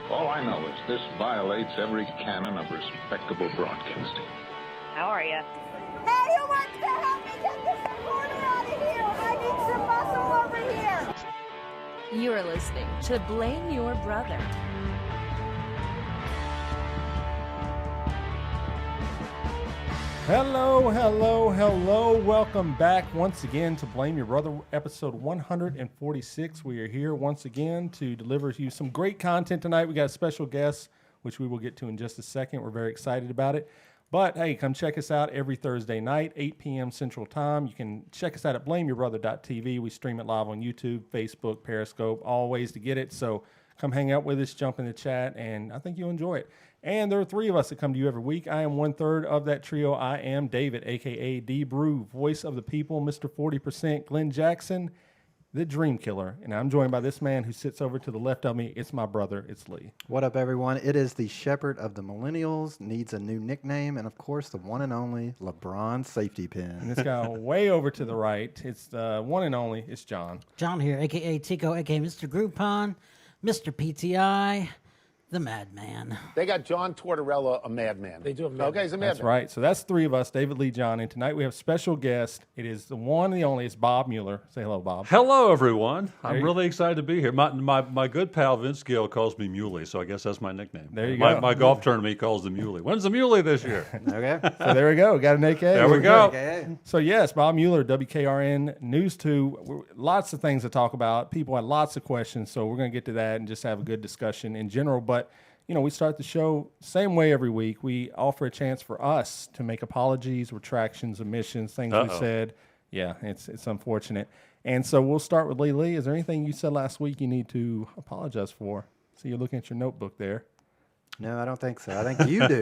All I know is this violates every canon of respectable broadcasting. How are you? Hey, who wants to help me get this recorder out of here? I need some muscle over here. You are listening to Blame Your Brother. Hello, hello, hello. Welcome back once again to Blame Your Brother, episode 146. We are here once again to deliver to you some great content tonight. We got a special guest, which we will get to in just a second. We're very excited about it. But, hey, come check us out every Thursday night, 8 p.m. Central Time. You can check us out at blameyourbrother.tv. We stream it live on YouTube, Facebook, Periscope, all ways to get it. So come hang out with us, jump in the chat, and I think you'll enjoy it. And there are three of us that come to you every week. I am one-third of that trio. I am David, a.k.a. D-Brew, voice of the people, Mr. 40%, Glenn Jackson, the Dream Killer. And I'm joined by this man who sits over to the left of me. It's my brother. It's Lee. What up, everyone? It is the Shepherd of the Millennials, needs a new nickname, and, of course, the one and only LeBron Safety Pin. And this guy way over to the right, it's the one and only, it's John. John here, a.k.a. Tico, a.k.a. Mr. Groupon, Mr. PTI, the Madman. They got John Tortorella, a madman. They do have madman. Okay, he's a madman. That's right. So that's three of us, David, Lee, John. And tonight we have a special guest. It is the one and the only. It's Bob Mueller. Say hello, Bob. Hello, everyone. I'm really excited to be here. My good pal Vince Gill calls me Muley, so I guess that's my nickname. There you go. My golf tournament, he calls the Muley. When's the Muley this year? Okay. So there we go. Got an AK. There we go. Okay. So yes, Bob Mueller, WKRN News 2. Lots of things to talk about. People had lots of questions, so we're going to get to that and just have a good discussion in general. But you know, we start the show same way every week. We offer a chance for us to make apologies, retractions, omissions, things we said. Yeah, it's unfortunate. And so we'll start with Lee. Lee, is there anything you said last week you need to apologize for? So you're looking at your notebook there. No, I don't think so. I think you do,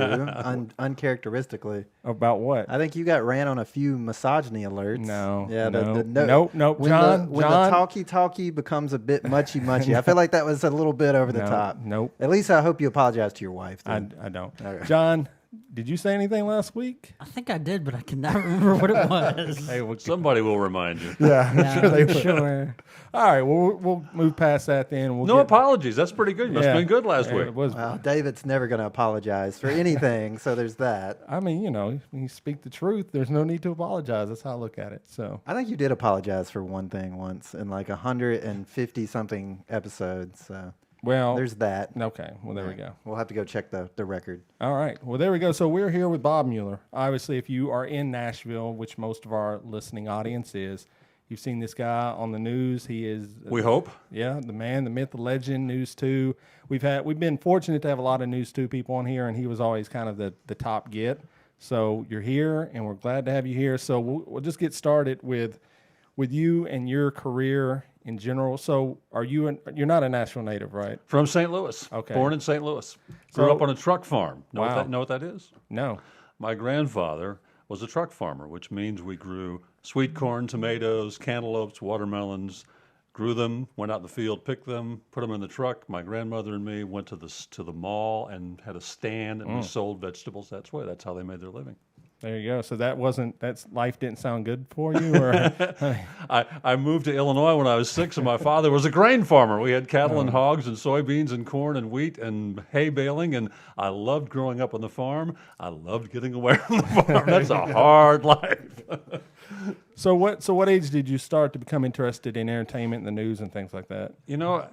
uncharacteristically. About what? I think you got ran on a few misogyny alerts. No. Yeah, Nope. When John, the talkie becomes a bit muchy. I feel like that was a little bit over the top. Nope. At least I hope you apologize to your wife. I don't. Okay. John, did you say anything last week? I think I did, but I cannot remember what it was. Hey, Somebody will remind you. Yeah, I'm sure. All right, well, we'll move past that then. No apologies. That's pretty good. You must have been good last week. It was. Well, David's never going to apologize for anything, so there's that. I mean, you know, when you speak the truth, there's no need to apologize. That's how I look at it. So I think you did apologize for one thing once in like 150-something episodes. So. Well, there's that. Okay. Well, there we go. We'll have to go check the record. All right. Well, there we go. So we're here with Bob Mueller. Obviously, if you are in Nashville, which most of our listening audience is, you've seen this guy on the news. He is. We hope. Yeah, the man, the myth, the legend, News 2. We've been fortunate to have a lot of News 2 people on here, and he was always kind of the top get. So you're here, and we're glad to have you here. So we'll just get started with you and your career in general. So you're not a Nashville native, right? From St. Louis. Okay. Born in St. Louis. Grew up on a truck farm. Wow. Know what that is? No. My grandfather was a truck farmer, which means we grew sweet corn, tomatoes, cantaloupes, watermelons, grew them, went out in the field, picked them, put them in the truck. My grandmother and me went to the mall and had a stand, and we sold vegetables. That's how they made their living. There you go. So life didn't sound good for you? Or I moved to Illinois when I was 6, and my father was a grain farmer. We had cattle and hogs and soybeans and corn and wheat and hay baling, and I loved growing up on the farm. I loved getting away from the farm. That's a hard life. So what age did you start to become interested in entertainment and the news and things like that? You know,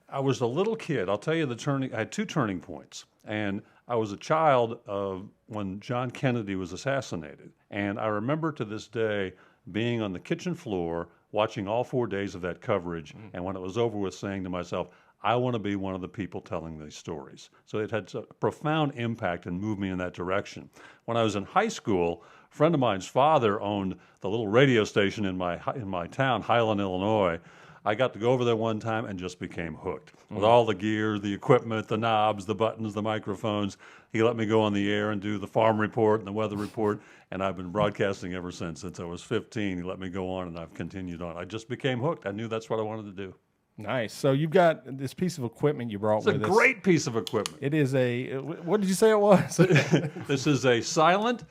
I was a little kid. I'll tell you I had 2 turning points, and I was a child of when John Kennedy was assassinated. And I remember to this day being on the kitchen floor watching all 4 days of that coverage, and when it was over with saying to myself, I want to be one of the people telling these stories. So it had a profound impact and moved me in that direction. When I was in high school, a friend of mine's father owned the little radio station in my town, Highland, Illinois. I got to go over there one time and just became hooked. With all the gear, the equipment, the knobs, the buttons, the microphones, he let me go on the air and do the farm report and the weather report, and I've been broadcasting ever since. Since I was 15, he let me go on, and I've continued on. I just became hooked. I knew that's what I wanted to do. Nice. So you've got this piece of equipment you brought with us. It's a great piece of equipment. It is what did you say it was? This is a silent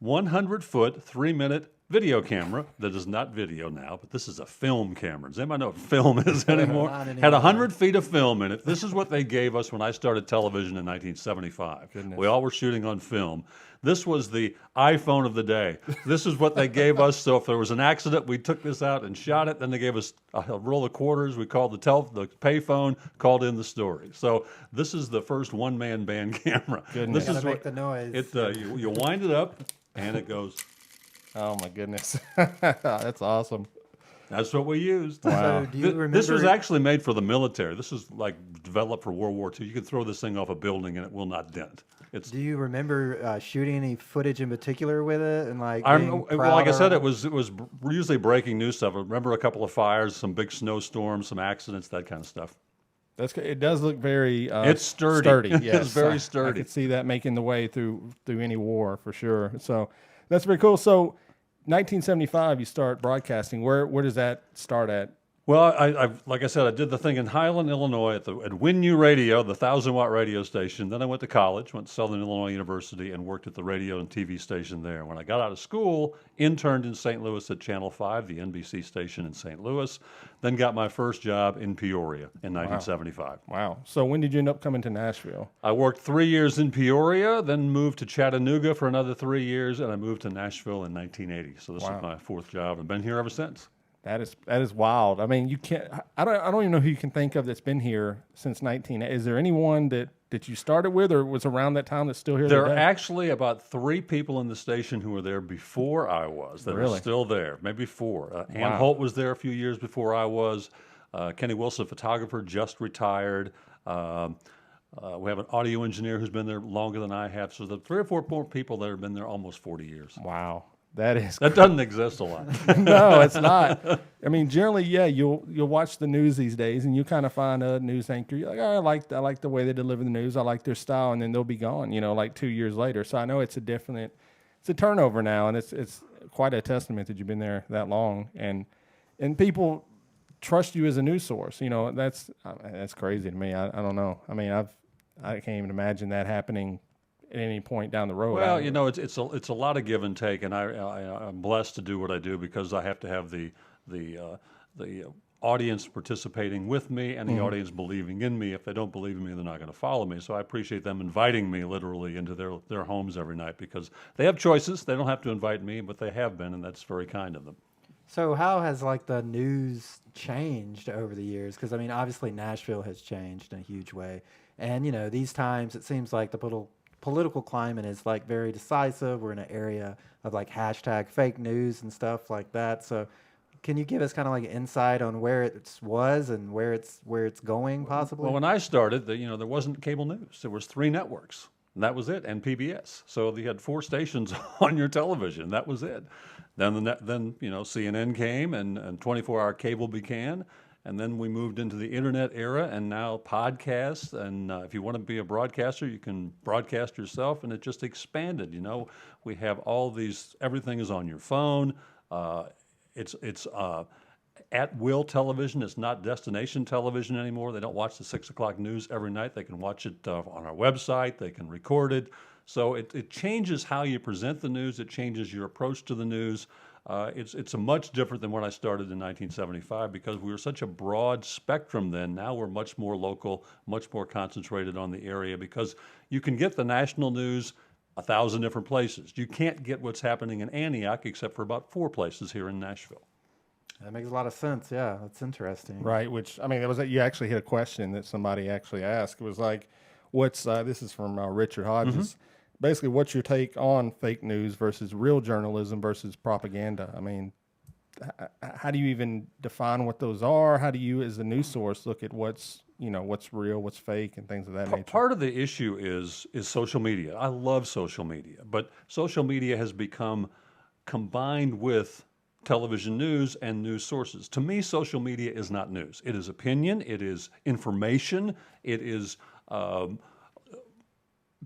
100-foot, 3-minute video camera that is not video now, but this is a film camera. Does anybody know what film is anymore? Not anymore. Had 100 feet of film in it. This is what they gave us when I started television in 1975. We all were shooting on film. This was the iPhone of the day. This is what they gave us. So if there was an accident, we took this out and shot it. Then they gave us a roll of quarters. We called the payphone, called in the story. So this is the first one-man band camera. Goodness. This is Gotta make the noise. you wind it up, and it goes. Oh my goodness, that's awesome. That's what we used. Wow. So do you remember? This was actually made for the military. This is like developed for World War II. You can throw this thing off a building and it will not dent. Do you remember shooting any footage in particular with it, and like? Well, like I said, it was usually breaking news stuff. I remember a couple of fires, some big snowstorms, some accidents, that kind of stuff. It does look very. It's sturdy. Yes, It's very sturdy. I could see that making the way through any war for sure. So that's very cool. So, 1975, you start broadcasting. Where does that start at? Well, like I said, I did the thing in Highland, Illinois at WinU Radio, the 1,000-watt radio station. Then I went to college, went to Southern Illinois University, and worked at the radio and TV station there. When I got out of school, interned in St. Louis at Channel 5, the NBC station in St. Louis. Then got my first job in Peoria in 1975. Wow. So when did you end up coming to Nashville? I worked 3 years in Peoria, then moved to Chattanooga for another 3 years, and I moved to Nashville in 1980. So this is my fourth job, and been here ever since. That is wild. I mean, you can't. I don't even know who you can think of that's been here since 19. Is there anyone that you started with or was around that time that's still here? There today? are actually about 3 people in the station who were there before I was that are still there. Maybe 4. Ann Holt was there a few years before I was. Kenny Wilson, photographer, just retired. We have an audio engineer who's been there longer than I have. So the 3 or 4 more people that have been there almost 40 years. Wow. That doesn't exist a lot. No, it's not. I mean, generally, yeah, you'll watch the news these days, and you kind of find a news anchor. You're like, oh, I like the way they deliver the news. I like their style, and then they'll be gone. Like 2 years later. So I know it's a turnover now, and it's quite a testament that you've been there that long, and people trust you as a news source. That's crazy to me. I don't know. I mean, I can't even imagine that happening at any point down the road. Well, it's a lot of give and take, and I'm blessed to do what I do because I have to have the audience participating with me and the audience believing in me. If they don't believe in me, they're not going to follow me. So I appreciate them inviting me literally into their homes every night because they have choices. They don't have to invite me, but they have been, and that's very kind of them. So how has the news changed over the years? Because I mean, obviously Nashville has changed in a huge way, and these times it seems like the political climate is very decisive. We're in an area of hashtag fake news and stuff like that. So can you give us kind of insight on where it was and where it's going possibly? Well, when I started, there wasn't cable news. There was 3 networks, and that was it, and PBS. So you had 4 stations on your television. That was it. Then CNN came and 24-hour cable began. And then we moved into the internet era, and now podcasts. And if you want to be a broadcaster, you can broadcast yourself, and it just expanded. We have all these. Everything is on your phone. It's at will television. It's not destination television anymore. They don't watch the 6 o'clock news every night. They can watch it on our website. They can record it. So it changes how you present the news. It changes your approach to the news. It's a much different than when I started in 1975 because we were such a broad spectrum then. Now we're much more local, much more concentrated on the area because you can get the national news 1,000 different places. You can't get what's happening in Antioch except for about 4 places here in Nashville. That makes a lot of sense. Yeah, that's interesting. Right, which, I mean, you actually hit a question that somebody actually asked. It was what's, this is from Richard Hodges. Basically, what's your take on fake news versus real journalism versus propaganda? I mean, how do you even define what those are? How do you, as a news source, look at what's real, what's fake, and things of that nature? Part of the issue is social media. I love social media, but social media has become combined with television news and news sources. To me, social media is not news. It is opinion. It is information. It is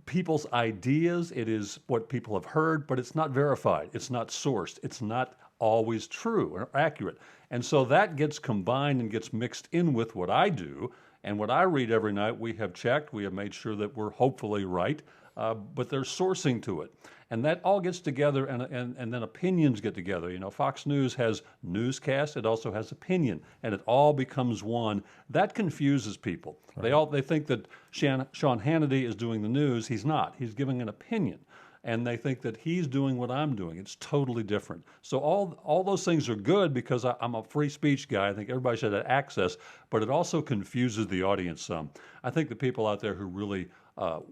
people's ideas. It is what people have heard, but it's not verified. It's not sourced. It's not always true or accurate. And so that gets combined and gets mixed in with what I do. And what I read every night, we have checked. We have made sure that we're hopefully right. but there's sourcing to it. And that all gets together, and then opinions get together. You know, Fox News has newscast, it also has opinion, and it all becomes one. That confuses people. Right. They think that Sean Hannity is doing the news. He's not. He's giving an opinion. And they think that he's doing what I'm doing. It's totally different. So all those things are good because I'm a free speech guy. I think everybody should have access, but it also confuses the audience some. I think the people out there who really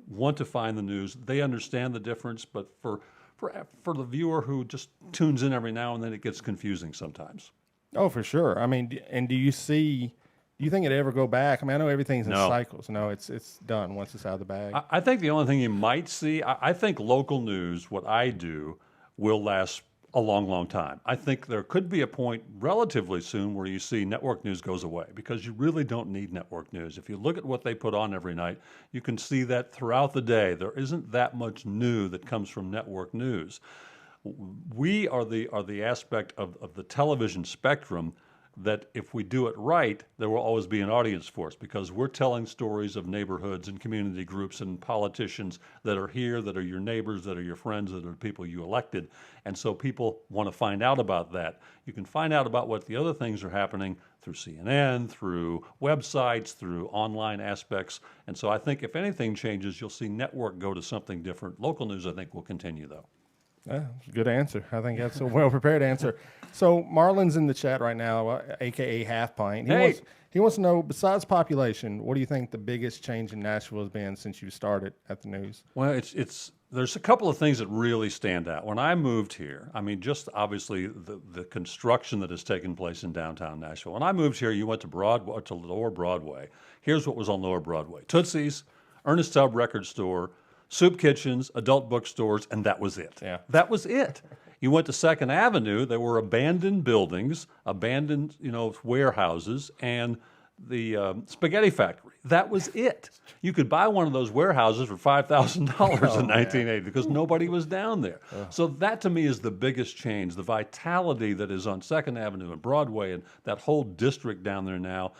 want to find the news, they understand the difference, but for the viewer who just tunes in every now and then, it gets confusing sometimes. Oh, for sure. I mean, and do you think it ever go back? I mean, I know everything's in cycles. No, it's done once it's out of the bag. I think the only thing you might see, I think local news, what I do, will last a long, long time. I think there could be a point relatively soon where you see network news goes away because you really don't need network news. If you look at what they put on every night, you can see that throughout the day. There isn't that much new that comes from network news. We are the aspect of the television spectrum that if we do it right, there will always be an audience for us because we're telling stories of neighborhoods and community groups and politicians that are here, that are your neighbors, that are your friends, that are people you elected. And so people want to find out about that. You can find out about what the other things are happening through CNN, through websites, through online aspects. And so I think if anything changes, you'll see network go to something different. Local news, I think, will continue, though. Yeah, good answer. I think that's a well-prepared answer. So Marlon's in the chat right now, a.k.a. Half Pint. He wants to know, besides population, what do you think the biggest change in Nashville has been since you started at the news? Well, there's a couple of things that really stand out. When I moved here, I mean, just obviously the construction that has taken place in downtown Nashville. When I moved here, you went to Lower Broadway. Here's what was on Lower Broadway: Tootsie's, Ernest Tubb Record Store, soup kitchens, adult bookstores, and that was it. Yeah. That was it. You went to 2nd Avenue, there were abandoned buildings, abandoned, warehouses, and the spaghetti factory. That was it. You could buy one of those warehouses for $5,000 in 1980 because nobody was down there. So that to me is the biggest change, the vitality that is on 2nd Avenue and Broadway and that whole district down there now.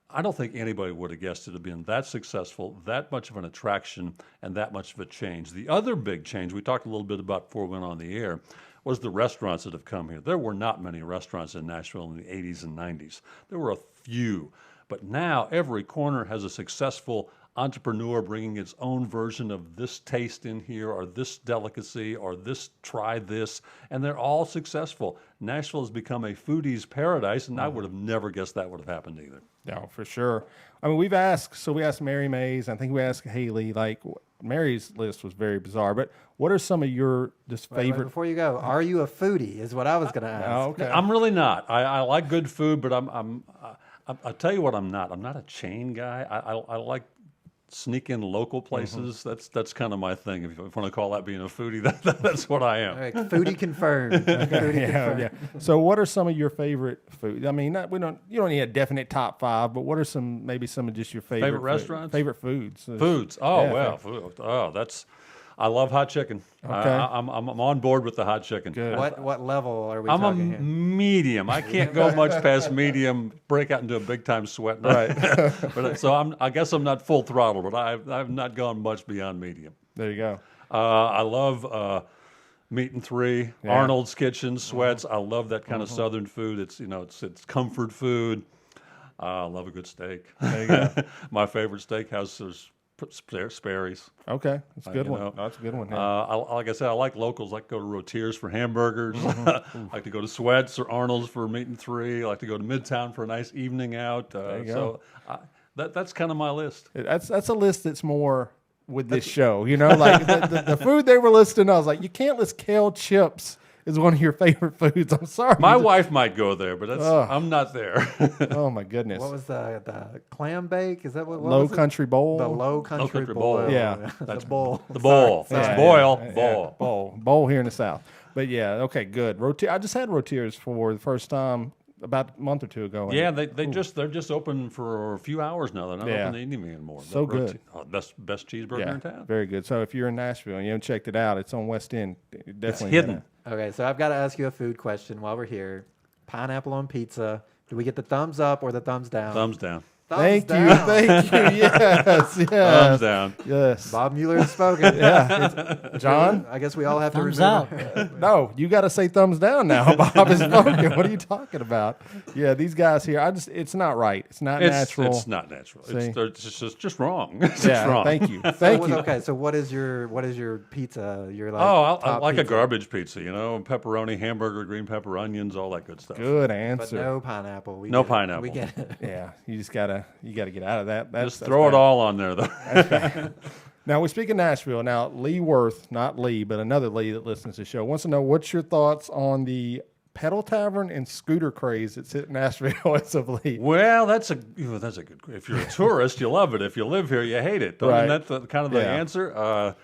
I don't think anybody would have guessed it had been that successful, that much of an attraction, and that much of a change. The other big change we talked a little bit about before we went on the air was the restaurants that have come here. There were not many restaurants in Nashville in the 80s and 90s. There were a few. But now every corner has a successful entrepreneur bringing its own version of this taste in here or this delicacy or try this, and they're all successful. Nashville has become a foodie's paradise, and I would have never guessed that would have happened either. No, for sure. I mean, we asked Mary Mays, I think we asked Haley, Mary's list was very bizarre, but what are some of your favorite? Before you go, are you a foodie is what I was going to ask. Oh, okay. I'm really not. I like good food, but I'll tell you what I'm not. I'm not a chain guy. I like sneak in local places. That's kind of my thing. If you want to call that being a foodie, that's what I am. All right, foodie confirmed. Foodie confirmed. Yeah. So, what are some of your favorite food? I mean, you don't need a definite top 5, but what are maybe some of just your favorite restaurants, favorite foods? Foods. Oh, food. Oh, I love hot chicken. Okay. I'm on board with the hot chicken. Good. What level are we I'm talking a here? medium. I can't go much past medium. Break out into a big time sweat. Right. But so I guess I'm not full throttle, but I've not gone much beyond medium. There you go. I love Meat and Three, Arnold's Kitchen, Sweats. I love that kind of Southern food. It's comfort food. I love a good steak. There you go. My favorite steakhouse is Sperry's. Okay, that's a good one. That's a good one. Yeah. Like I said, I like locals. I like to go to Rotier's for hamburgers. I like to go to Sweats or Arnold's for Meat and Three. I like to go to Midtown for a nice evening out. There you go. So that's kind of my list. That's a list that's more with this show. Like the food they were listing, I was like, you can't list kale chips is one of your favorite foods. I'm sorry. My wife might go there, but I'm not there. Oh my goodness. What was the clam bake? Is that what Low was Country it? Bowl? The Low Country Country Bowl. Bowl. Yeah. That's the bowl. The bowl. Sorry. It's Yeah, boil. yeah, Bowl. yeah. Bowl here in the South. But yeah, okay, good. I just had Rotier's for the first time about a month or two ago. Yeah, they're just open for a few hours now. They're not open to evening anymore. So good. Best cheeseburger in town. Very good. So if you're in Nashville and you haven't checked it out, it's on West End. Definitely It's hidden. Okay, so I've got to ask you a food question while we're here. Pineapple on pizza. Do we get the thumbs up or the thumbs down? Thumbs down. Thank you. down. Thank you. Yes. Thumbs Yes. down. Yes. Bob Mueller has spoken. John? I guess we all have Thumbs to up. remember. No, you got to say thumbs down now. Bob is spoken. What are you talking about? Yeah, these guys here, it's not right. It's not natural. It's not natural. See? It's just wrong. It's Yeah, just wrong. thank you. Thank you. Okay, so what is your pizza? Your like Oh, I top like a pizza? garbage pizza, pepperoni, hamburger, green pepper, onions, all that good stuff. Good But answer. no pineapple. No pineapple. We get it. Yeah, you just gotta get out of that. Just throw it all on there, though. Now we speak of Nashville. Now Lee Worth, not Lee, but another Lee that listens to the show, wants to know what's your thoughts on the pedal tavern and scooter craze that's hit Nashville as of late. Well, that's a good. If you're a tourist, you love it. If you live here, you hate it. Right. Isn't that kind of the Yeah. answer?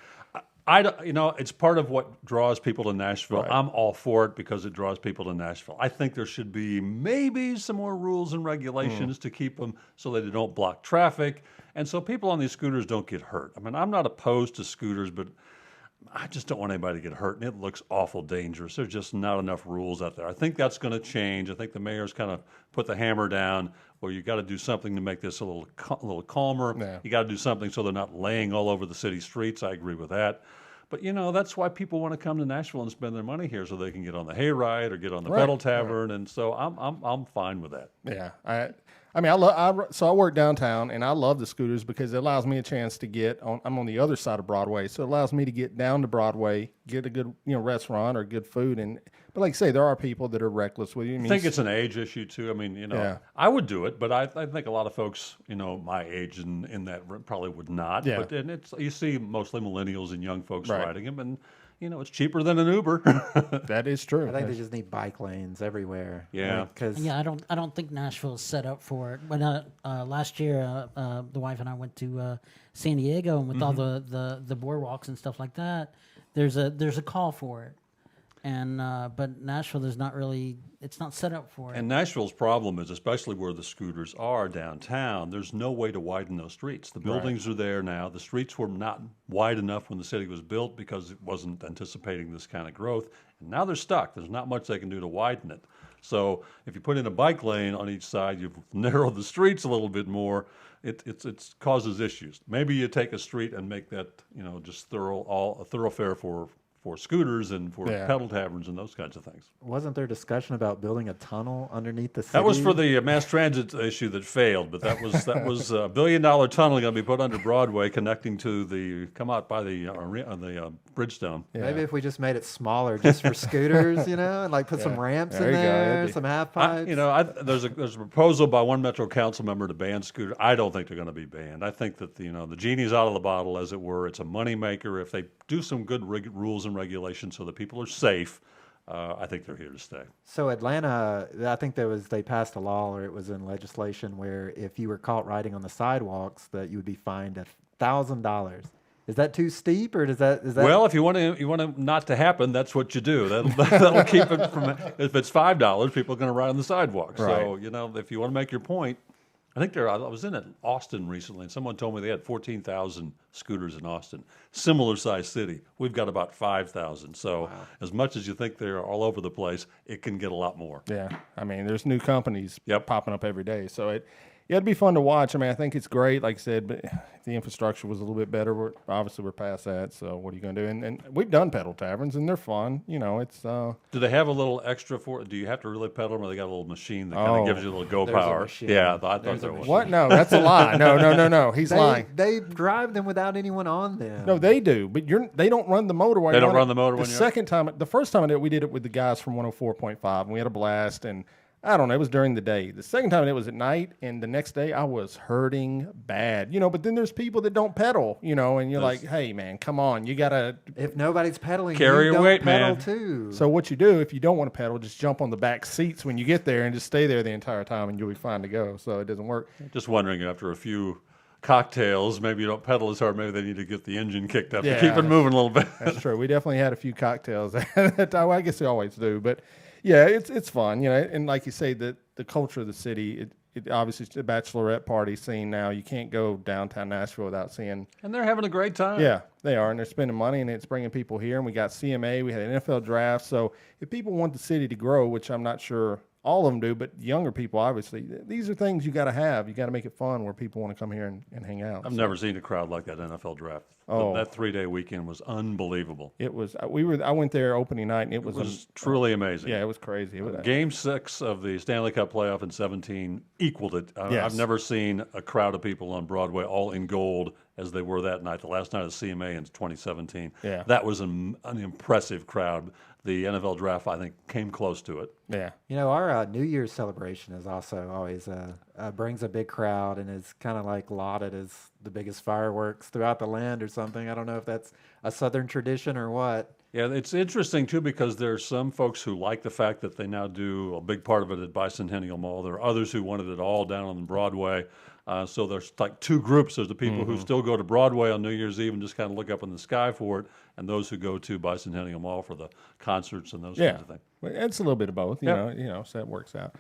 It's part of what draws people to Nashville. Right. I'm all for it because it draws people to Nashville. I think there should be maybe some more rules and regulations to keep them so that they don't block traffic and so people on these scooters don't get hurt. I mean, I'm not opposed to scooters, but I just don't want anybody to get hurt, and it looks awful dangerous. There's just not enough rules out there. I think that's going to change. I think the mayor's kind of put the hammer down where you got to do something to make this a little calmer. Yeah. You got to do something so they're not laying all over the city streets. I agree with that. But, that's why people want to come to Nashville and spend their money here so they can get on the hayride or get on the Right, pedal tavern. And so I'm fine with that. Yeah, so I work downtown, and I love the scooters because it allows me a chance to get on. I'm on the other side of Broadway, so it allows me to get down to Broadway, get a good restaurant or good food. But like I say, there are people that are reckless with you. I think it's an age issue too. I mean, Yeah. I would do it, but I think a lot of folks, my age and in that probably would not. Yeah. But then you see mostly millennials and young folks Right. riding them, and it's cheaper than an Uber. That is true. I think they just need bike lanes everywhere. Yeah. Because Yeah, I don't think Nashville is set up for it. When last year, the wife and I went to San Diego, and with all the boardwalks and stuff like that, there's a call for it. And but Nashville is not really, it's not set up for it. And Nashville's problem is, especially where the scooters are downtown, there's no way to widen those streets. The buildings are there now. The streets were not wide enough when the city was built because it wasn't anticipating this kind of growth. And now they're stuck. There's not much they can do to widen it. So if you put in a bike lane on each side, you've narrowed the streets a little bit more. It causes issues. Maybe you take a street and make that just a thoroughfare for scooters and for Yeah. pedal taverns and those kinds of things. wasn't there discussion about building a tunnel underneath the city? That was for the mass transit issue that failed, but that was a $1 billion tunnel going to be put under Broadway, connecting to come out by the Bridgestone. Maybe if we just made it smaller, just for scooters, and like put some ramps There in you go. there, That'd be- some half pipes. There's a proposal by one Metro Council member to ban scooters. I don't think they're going to be banned. I think that the genie's out of the bottle, as it were. It's a moneymaker. If they do some good rules and regulations so that people are safe, I think they're here to stay. So Atlanta, I think they passed a law, or it was in legislation, where if you were caught riding on the sidewalks, that you would be fined $1,000. Is that too steep, or is that? Well, if you want to not to happen, that's what you do. That'll keep it from. If it's $5, people are going to ride on the sidewalk. So if you want to make your point, I think I was in Austin recently, and someone told me they had 14,000 scooters in Austin, similar sized city. We've got about 5,000. So as much as you think they're all over the place, it can get a lot more. Yeah, I mean, there's new companies Yep. popping up every day, so it'd be fun to watch. I mean, I think it's great, like I said, but if the infrastructure was a little bit better, we're past that. So what are you going to do? And we've done pedal taverns, and they're fun. It's Do they have a little extra for? Do you have to really pedal them, or they got a little machine that kind of gives you a little go There's a power? machine. Yeah, I thought There's a there was. what? No, that's a lie. No. He's lying. they drive them without anyone on them. No, they do, but they don't run the motor. They don't run the motor when you're- The first time we did it with the guys from 104.5, and we had a blast. And I don't know, it was during the day. The second time it was at night, and the next day I was hurting bad. But then there's people that don't pedal. And you're like, hey man, come on, you gotta. If nobody's pedaling, Carry you your don't weight, pedal man. too. So what you do if you don't want to pedal, just jump on the back seats when you get there and just stay there the entire time, and you'll be fine to go. So it doesn't work. Just wondering, after a few cocktails, maybe you don't pedal as hard. Maybe they need to get the engine kicked up to Yeah. keep it moving a little bit. That's true. We definitely had a few cocktails that time. I guess they always do, but yeah, it's fun, And like you say, the culture of the city, it obviously it's a bachelorette party scene now. You can't go downtown Nashville without seeing. And they're having a great time. Yeah, they are, and they're spending money, and it's bringing people here. And we got CMA, we had an NFL draft. So if people want the city to grow, which I'm not sure all of them do, but younger people, obviously, these are things you got to have. You got to make it fun where people want to come here and hang out. I've never seen a crowd like that NFL draft. That 3-day weekend was unbelievable. It was. I went there opening night, and it was truly amazing. Yeah, it was crazy. Game 6 of the Stanley Cup playoff in 2017 equaled it. Yes. I've never seen a crowd of people on Broadway all in gold as they were that night, the last night of the CMA in 2017. Yeah. That was an impressive crowd. The NFL draft, I think, came close to it. Yeah. You know, our New Year's celebration is also always brings a big crowd and is kind of like lauded as the biggest fireworks throughout the land or something. I don't know if that's a Southern tradition or what. Yeah, it's interesting, too, because there's some folks who like the fact that they now do a big part of it at Bicentennial Mall. There are others who wanted it all down on Broadway. So there's like two groups. There's the people who still go to Broadway on New Year's Eve and just kind of look up in the sky for it, and those who go to Bicentennial Mall for the concerts and those kinds of things. Well, it's a little bit of both, you know, so that works out.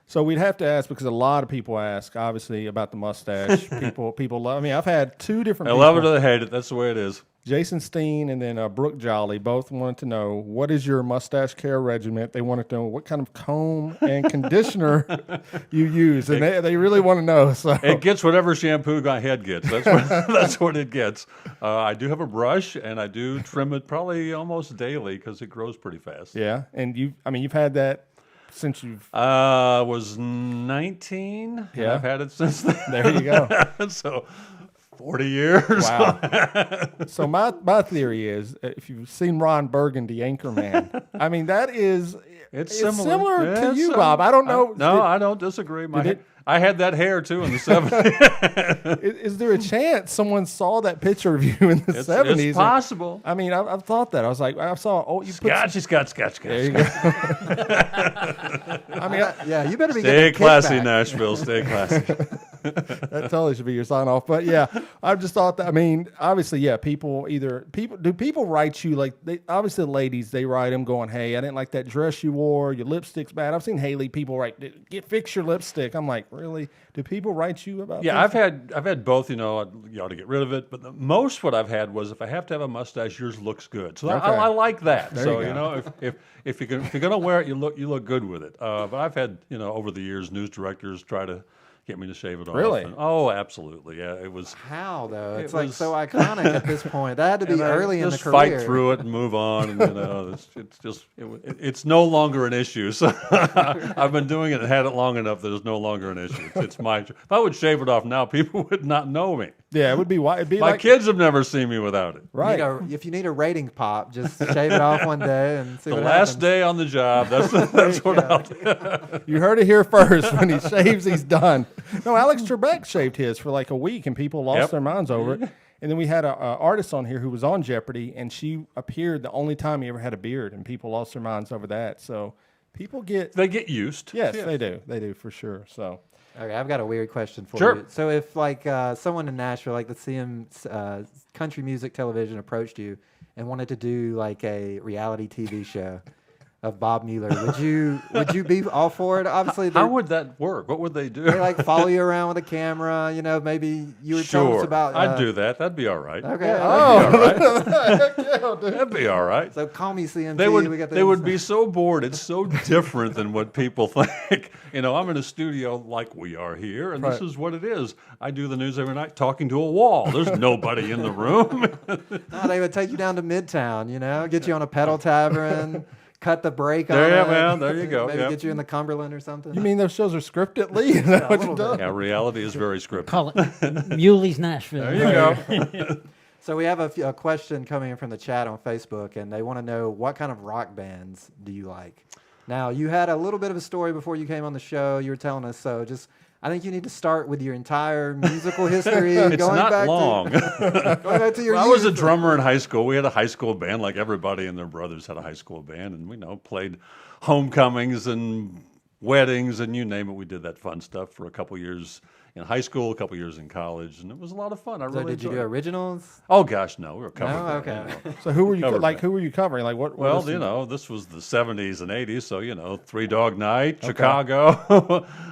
So we'd have to ask, because a lot of people ask, obviously, about the mustache. people love. I mean, I've had two different. They love it or they hate it. That's the way it is. Jason Steen and then Brooke Jolly both wanted to know, what is your mustache care regimen? They wanted to know what kind of comb and conditioner you use, and they really want to know. So it gets whatever shampoo my head gets. That's what it gets. I do have a brush, and I do trim it probably almost daily because it grows pretty fast. Yeah, and you've had that since you've was 19. Yeah, I've had it since then. There you go. So 40 years. Wow. So my theory is, if you've seen Ron Burgundy, Anchorman, I mean, that is it's similar to you, Bob. I don't know. I don't disagree. I had that hair too in the 70s. Is there a chance someone saw that picture of you in the 70s? It's possible. I mean, I've thought that. I was like, I saw. You Scotch. There you go. I mean, yeah, you better be stay getting classy, kickback. Nashville. Stay classy. That totally should be your sign off. But yeah, I just thought that. I mean, obviously, yeah. Do people write you like? Obviously, the ladies, they write them going, "Hey, I didn't like that dress you wore. Your lipstick's fix bad. I've seen Haley people write, fix your lipstick. I'm like, really? Do people write you about? Yeah, this? I've had both. You know, you ought to get rid of it. But the most what I've had was, if I have to have a mustache, yours looks good. So Okay. I like that. There So you go. if you're gonna wear it, you look good with it. But I've had, over the years, news directors try to get me to shave it off. Really? Oh, absolutely. Yeah, it was. How though? It's It like was- so iconic at this point. That had to be And I early in the just career. fight through it and move on. And it's no longer an issue. So I've been doing it and had it long enough that it's no longer an issue. It's my. If I would shave it off now, people would not know me. Yeah, it would be. It'd be My like kids have never seen me without it. right. If you need a rating pop, just shave it off one day and see The what last happens. day on the job. That's what I'll do. You heard it here first. When he shaves, he's done. No, Alex Trebek shaved his for like a week, and people lost Yep. their minds over it. And then we had a artist on here who was on Jeopardy, and she appeared the only time he ever had a beard, and people lost their minds over that. So people get. They get used. Yes, they do. They do for sure. So. Okay, I've got a weird question for Sure. you. So if like someone in Nashville, like the CM Country Music Television, approached you and wanted to do like a reality TV show of Bob Mueller, would you be all for it? Obviously, How would that work? What would they do? they like follow you around with a camera? Maybe you were telling us Sure, about. I'd do that. That'd be all right. Okay. That'd be all right. So call me CMT. They would. we got They would be so bored. It's so different than what people think. I'm in a studio like we are here, and this Right. is what it is. I do the news every night, talking to a wall. There's nobody in the room. No, they would take you down to Midtown. Get you on a pedal tavern. Cut the brake on There, it. man, there you go, Maybe yep. get you in the Cumberland or something. You mean those shows are scripted, Lee? Is that what little you do? Yeah, reality is very scripted. Call it Muley's Nashville. There you go. So we have a question coming in from the chat on Facebook, and they want to know, what kind of rock bands do you like? Now, you had a little bit of a story before you came on the show. You were telling us, so I think you need to start with your entire musical history. It's going not back long. To, going back to your I was a youth. drummer in high school. We had a high school band, like everybody and their brothers had a high school band, and we played homecomings and weddings and you name it. We did that fun stuff for a couple years in high school, a couple years in college, and it was a lot of fun. I So really did you enjoyed do it. originals? Oh gosh, no, we were covering. No? that, Okay. you know. So who were you Covered like? that. Who were you covering? Like what? Well, was you the- know, this was the 70s and 80s, so, you know, Three Dog Night, Chicago,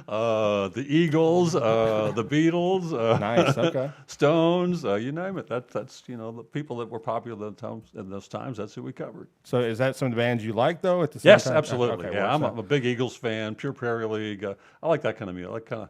the Eagles, the Beatles, Nice. Okay. Stones, you name it. That's, you know, the people that were popular in those times, that's who we covered. So is that some of the bands you like though? At the same Yes, time? absolutely. Okay, Yeah, well, I'm a big Eagles fan, pure Prairie League. I like that kind of music. I like kind of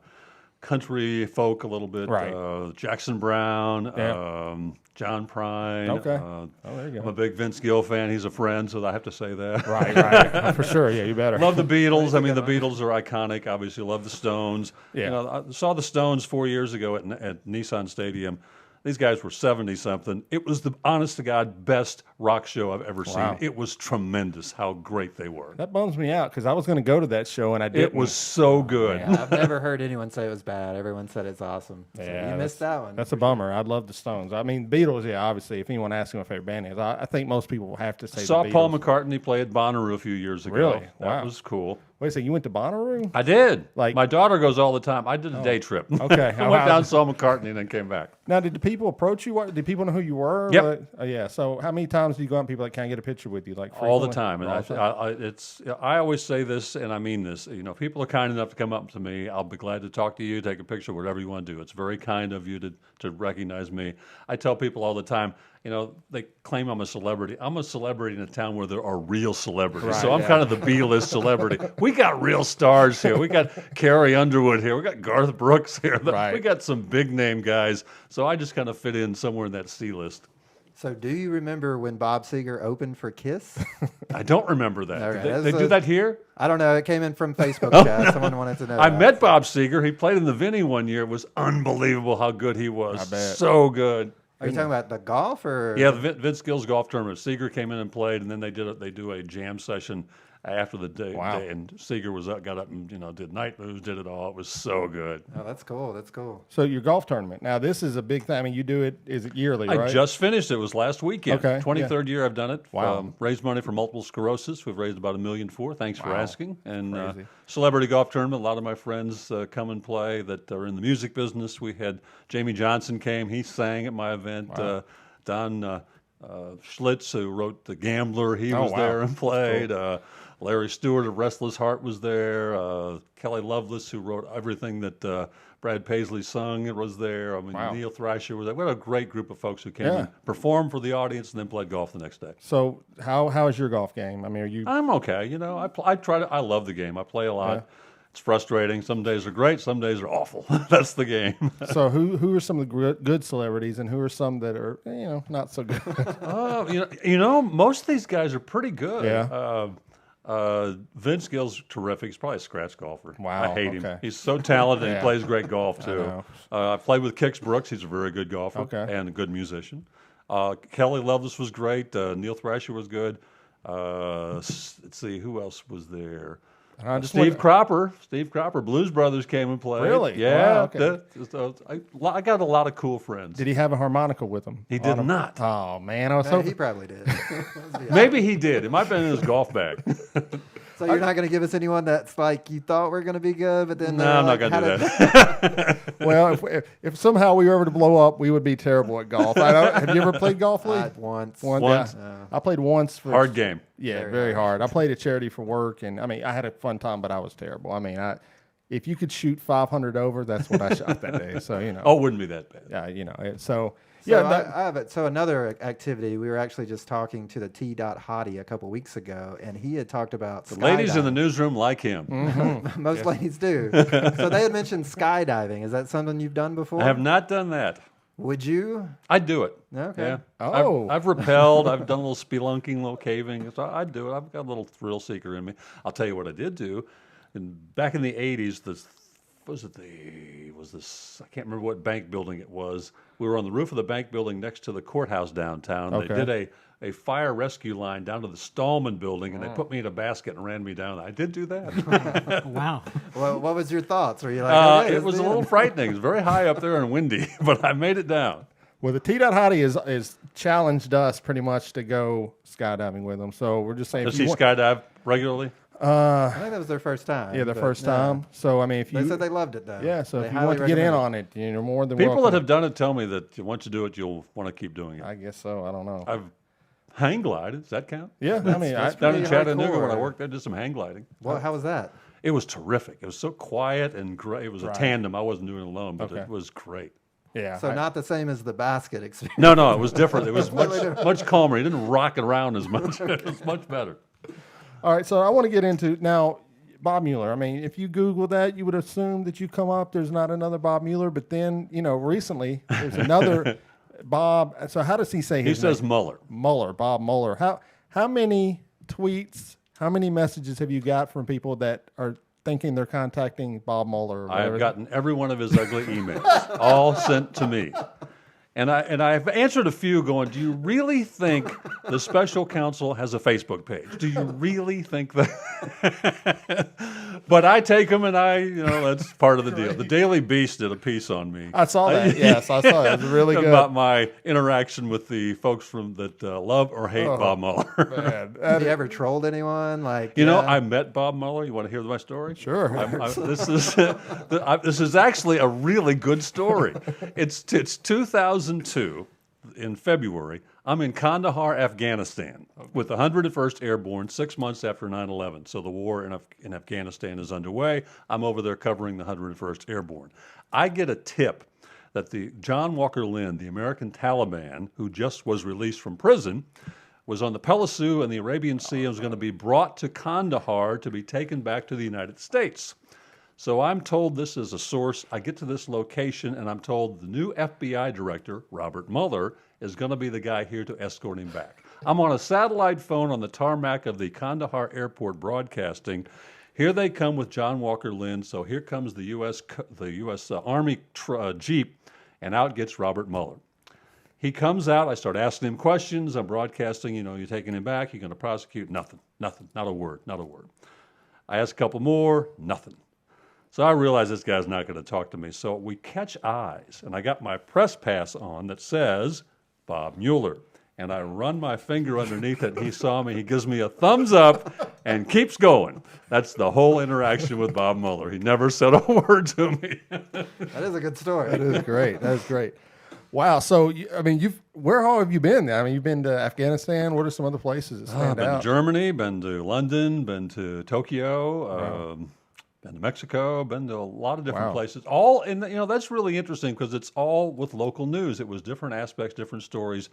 country folk a little bit. Right. Jackson Brown, Yeah. John Prine. Okay. There you I'm go. a big Vince Gill fan. He's a friend, so I have to say that. Right. For sure. Yeah, you better. Love the Beatles. I mean, the Beatles are iconic. Obviously, love the Stones. Yeah. You know, I saw the Stones 4 years ago at Nissan Stadium. These guys were 70-something. It was the honest to God best rock show I've ever Wow. seen. It was tremendous how great they were. That bums me out because I was going to go to that show and I didn't. It was so good. Yeah, I've never heard anyone say it was bad. Everyone said it's awesome. So Yeah, you missed that one. That's a bummer. I love the Stones. I mean, Beatles. Yeah, obviously. If anyone asks me what my favorite band is, I think most people will have to say. Saw the Paul Beatles. McCartney play at Bonnaroo a few years ago. Really? That Wow. was cool. Wait a second. You went to Bonnaroo? I did. Like- my daughter goes all the time. I did a day trip. Okay. I went down, saw McCartney, and then came back. Now, did the people approach you? Did people know who you were? Yep. Like, yeah. So, how many times do you go out and people like, can I get a picture with you? Like All the frequently? time, and All the time? I always say this, and I mean this. You know, if people are kind enough to come up to me, I'll be glad to talk to you, take a picture, whatever you want to do. It's very kind of you to recognize me. I tell people all the time, you know, they claim I'm a celebrity. I'm a celebrity in a town where there are real celebrities. So Right, I'm yeah. kind of the B-list celebrity. We got real stars here. We got Carrie Underwood here. We got Garth Brooks here. Right. We got some big name guys. So I just kind of fit in somewhere in that C-list. So do you remember when Bob Seger opened for Kiss? I don't remember that. Okay, They that's do a- that here? I don't know. It came in from Facebook chat. Someone wanted to know. I that. met Bob Seger. He played in the Vinny one year. It was unbelievable how good he was. I bet. So good. Are you talking about the golf or? Yeah, the Vince Gill's golf tournament. Seger came in and played, and then they do a jam session after the day. Wow. And Seger got up and did night moves, did it all. It was so good. Oh, that's cool. That's cool. So, your golf tournament. Now, this is a big thing. I mean, you do it, is it yearly, I right? just finished. It was last weekend. Okay, 23rd year I've done it. Wow. Raised money for multiple sclerosis. We've raised about $1.4 million. Thanks for Wow. asking. And Crazy. celebrity golf tournament. A lot of my friends come and play that are in the music business. We had Jamie Johnson came. He sang at my event. Wow. Don Schlitz, who wrote The Gambler, he Oh, was wow. there and That's played. Larry Stewart of Restless Heart was there. Kelly Lovelace, who wrote everything that Brad Paisley sung, was there. I mean, Wow. Neil Thrasher was there. We had a great group of folks who came Yeah. and performed for the audience and then played golf the next day. So, how is your golf game? I mean, are you. I'm okay. I love the game. I play a lot. Yeah. It's frustrating. Some days are great. Some days are awful. That's the game. So, who are some of the good celebrities and who are some that are, not so good? Most of these guys are pretty good. Yeah. Vince Gill's terrific. He's probably a scratch golfer. Wow, I hate him. okay. He's so talented. Yeah. He plays great golf too. know. I played with Kix Brooks. He's a very good golfer Okay. and a good musician. Kelly Lovelace was great. Neil Thrasher was good. Let's see who else was there. And I just Steve Cropper, Blues Brothers came and played. Really? Yeah. Wow, okay. I got a lot of cool friends. Did he have a harmonica with him? He did On him? not. Oh, man. I was He hoping. probably did. Maybe he did. It might have been in his golf bag. So you're not going to give us anyone that's like you thought were going to be good, but then No, they're I'm not like, going to do how did- that. Well, if somehow we were ever to blow up, we would be terrible at golf. Have you ever played golf, Lee? Once. Once. Yeah. I played once. For, Hard game. Yeah, very hard. I played a charity for work, and I mean, I had a fun time, but I was terrible. I mean, if you could shoot 500 over, that's what I shot that day. So Oh, it wouldn't be that bad. yeah. So Yeah, I have it. So another activity, we were actually just talking to the T. Hottie a couple weeks ago, and he had talked about The ladies in the skydiving. newsroom like him. Most ladies do. So they had mentioned skydiving. Is that something you've done before? I have not done that. Would you? I'd do it. Okay. Yeah. Oh. I've rappelled. I've done a little spelunking, a little caving. So I'd do it. I've got a little thrill seeker in me. I'll tell you what I did do. Back in the 80s, I can't remember what bank building it was. We were on the roof of the bank building next to the courthouse downtown. Okay. They did a fire rescue line down to the Stallman building, and they put me in a basket and ran me down. I did do that. Wow. Well, what was your thoughts? Were you like, okay, It was a let's do little frightening. It was very high up there and windy, but I made it down. Well, the T. Hottie is challenged us pretty much to go skydiving with him. So we're just saying. Does if he you want- skydive regularly? I think that was their first time. Yeah, their but, first time. So I mean, if you They said they loved it though. yeah, so They if you highly want to get in recommend on it, you're more than People welcome. that have done it tell me that once you do it, you'll want to keep doing it. I guess so. I don't know. I've hang glided. Does that count? Yeah, I mean, that's Down in pretty Chattanooga when I hardcore. worked there, did some hang gliding. Well, how was that? It was terrific. It was so quiet and great. It was a tandem. I wasn't doing it alone, but Okay. it was great. yeah. So not the same as the basket experience. No, it was different. It was much calmer. He didn't rock it around as much. It was much better. All right, so I want to get into now Bob Mueller. I mean, if you Google that, you would assume that you come up, there's not another Bob Mueller, but then, recently there's another Bob. So how does he say his He says name? Mueller. Mueller, Bob Mueller. How many tweets, how many messages have you got from people that are thinking they're contacting Bob Mueller? Or I have whatever? gotten every one of his ugly emails, all sent to me. And I've answered a few going, do you really think the special counsel has a Facebook page? Do you really think that? But I take them and that's part of the deal. The Daily Beast did a piece on me. I saw that. Yes, I saw it. It was really good. About my interaction with the folks that love or hate Bob Mueller. Man, Have you ever trolled anyone? Like I met Bob Mueller. You want to hear my story? Sure. This is actually a really good story. It's 2002 in February. I'm in Kandahar, Afghanistan, with the 101st Airborne 6 months after 9/11. So the war in Afghanistan is underway. I'm over there covering the 101st Airborne. I get a tip that the John Walker Lindh, the American Taliban, who just was released from prison, was on the Peleliu in the Arabian Sea and was going to be brought to Kandahar to be taken back to the United States. So I'm told this is a source. I get to this location and I'm told the new FBI director, Robert Mueller, is going to be the guy here to escort him back. I'm on a satellite phone on the tarmac of the Kandahar airport broadcasting. Here they come with John Walker Lindh. So here comes the U.S. Army Jeep, and out gets Robert Mueller. He comes out. I start asking him questions. I'm broadcasting, you're taking him back. You're going to prosecute? Nothing, not a word. I ask a couple more, nothing. So I realize this guy's not going to talk to me. So we catch eyes, and I got my press pass on that says Bob Mueller. And I run my finger underneath it, and he saw me. He gives me a thumbs up and keeps going. That's the whole interaction with Bob Mueller. He never said a word to me. That is a good story. That is great. That is great. Wow. So, where all have you been? I mean, you've been to Afghanistan. What are some other places that stand Been out? to Germany, been to London, been to Tokyo, been to Mexico, been to a lot of different places. All in, that's really interesting because it's all with local news. It was different aspects, different stories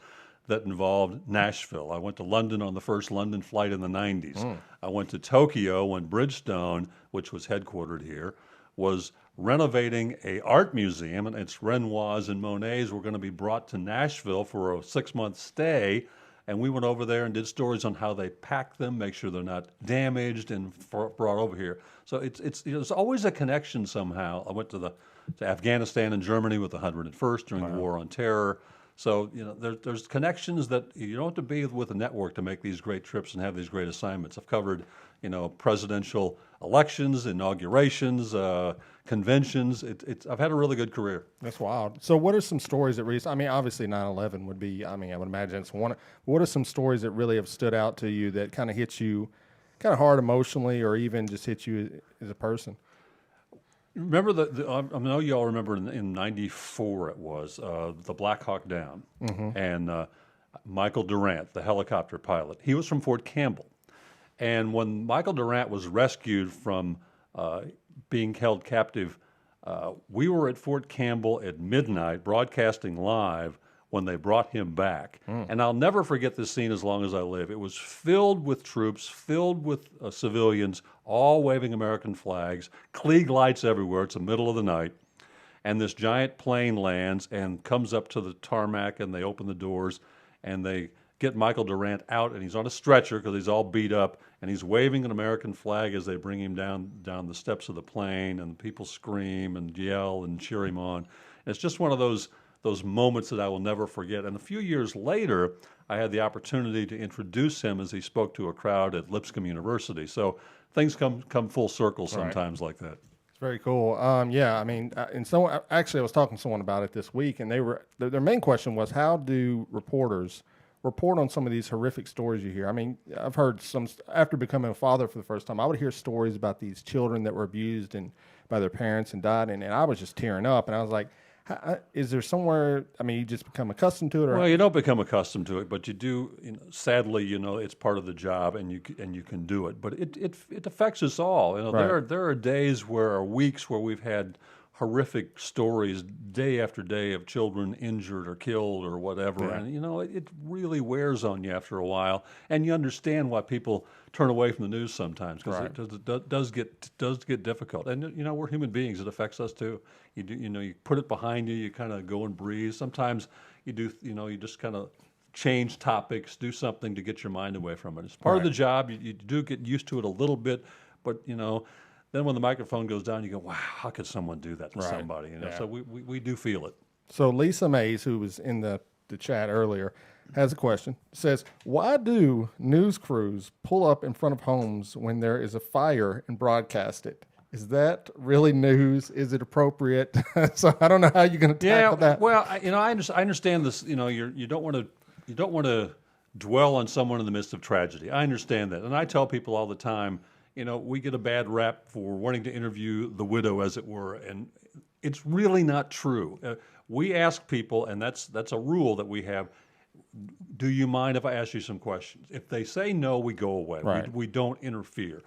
that involved Nashville. I went to London on the first London flight in the 90s. I went to Tokyo when Bridgestone, which was headquartered here, was renovating a art museum, and its Renoirs and Monets were going to be brought to Nashville for a 6-month stay. And we went over there and did stories on how they pack them, make sure they're not damaged, and brought over here. So it's always a connection somehow. I went to Afghanistan and Germany with the 101st during the War on Terror. So there's connections that you don't have to be with a network to make these great trips and have these great assignments. I've covered presidential elections, inaugurations, conventions. I've had a really good career. That's wild. So what are some stories that obviously 9/11 would be, I would imagine it's one. What are some stories that really have stood out to you that kind of hit you kind of hard emotionally or even just hit you as a person? Remember I know you all remember in '94 it was the Black Hawk Down, and Michael Durant, the helicopter pilot. He was from Fort Campbell, and when Michael Durant was rescued from being held captive, we were at Fort Campbell at midnight broadcasting live when they brought him back. And I'll never forget this scene as long as I live. It was filled with troops, filled with civilians, all waving American flags, Klieg lights everywhere. It's the middle of the night. And this giant plane lands and comes up to the tarmac, and they open the doors, and they get Michael Durant out, and he's on a stretcher because he's all beat up, and he's waving an American flag as they bring him down the steps of the plane, and people scream and yell and cheer him on. And it's just one of those moments that I will never forget. And a few years later, I had the opportunity to introduce him as he spoke to a crowd at Lipscomb University. So things come full circle sometimes like that. It's very cool. And someone actually, I was talking to someone about it this week, and their main question was, how do reporters report on some of these horrific stories you hear. I mean, I've heard some after becoming a father for the first time. I would hear stories about these children that were abused and by their parents and died, and I was just tearing up. And I was like, is there somewhere? I mean, you just become accustomed to it, or Well, you don't become accustomed to it, but you do. Sadly, it's part of the job, and you can do it. But it affects us all. Right. There are days or weeks where we've had horrific stories day after day of children injured or killed or whatever, Yeah. and it really wears on you after a while, and you understand why people turn away from the news sometimes because it does get difficult, and we're human beings. It affects us too. You put it behind you, you kind of go and breathe. Sometimes you do, you just kind of change topics, do something to get your mind away from it. It's part of the job. You do get used to it a little bit, but then when the microphone goes down, you go, wow, how could someone do that to somebody? So we do feel it. So Lisa Mays, who was in the chat earlier, has a question. Says, why do news crews pull up in front of homes when there is a fire and broadcast it? Is that really news? Is it appropriate? So I don't know how you're going to tackle that. Well, I understand this. You don't want to dwell on someone in the midst of tragedy. I understand that, and I tell people all the time. We get a bad rap for wanting to interview the widow, as it were, and it's really not true. We ask people, and that's a rule that we have. Do you mind if I ask you some questions? If they say no, we go away. Right. We don't interfere.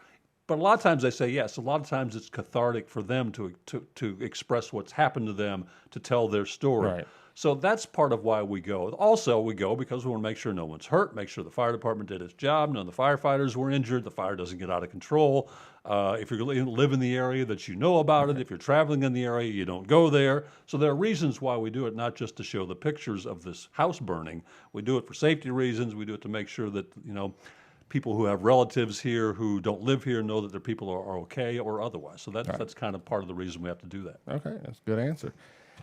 But a lot of times they say yes. A lot of times it's cathartic for them to express what's happened to them, to tell their story. Right. So that's part of why we go. Also, we go because we want to make sure no one's hurt, make sure the fire department did its job, none of the firefighters were injured, the fire doesn't get out of control. If you live in the area, that you know about it. If you're traveling in the area, you don't go there. So there are reasons why we do it, not just to show the pictures of this house burning. We do it for safety reasons. We do it to make sure that, people who have relatives here who don't live here know that their people are okay or otherwise. So that's kind of part of the reason we have to do that. Okay, that's a good answer.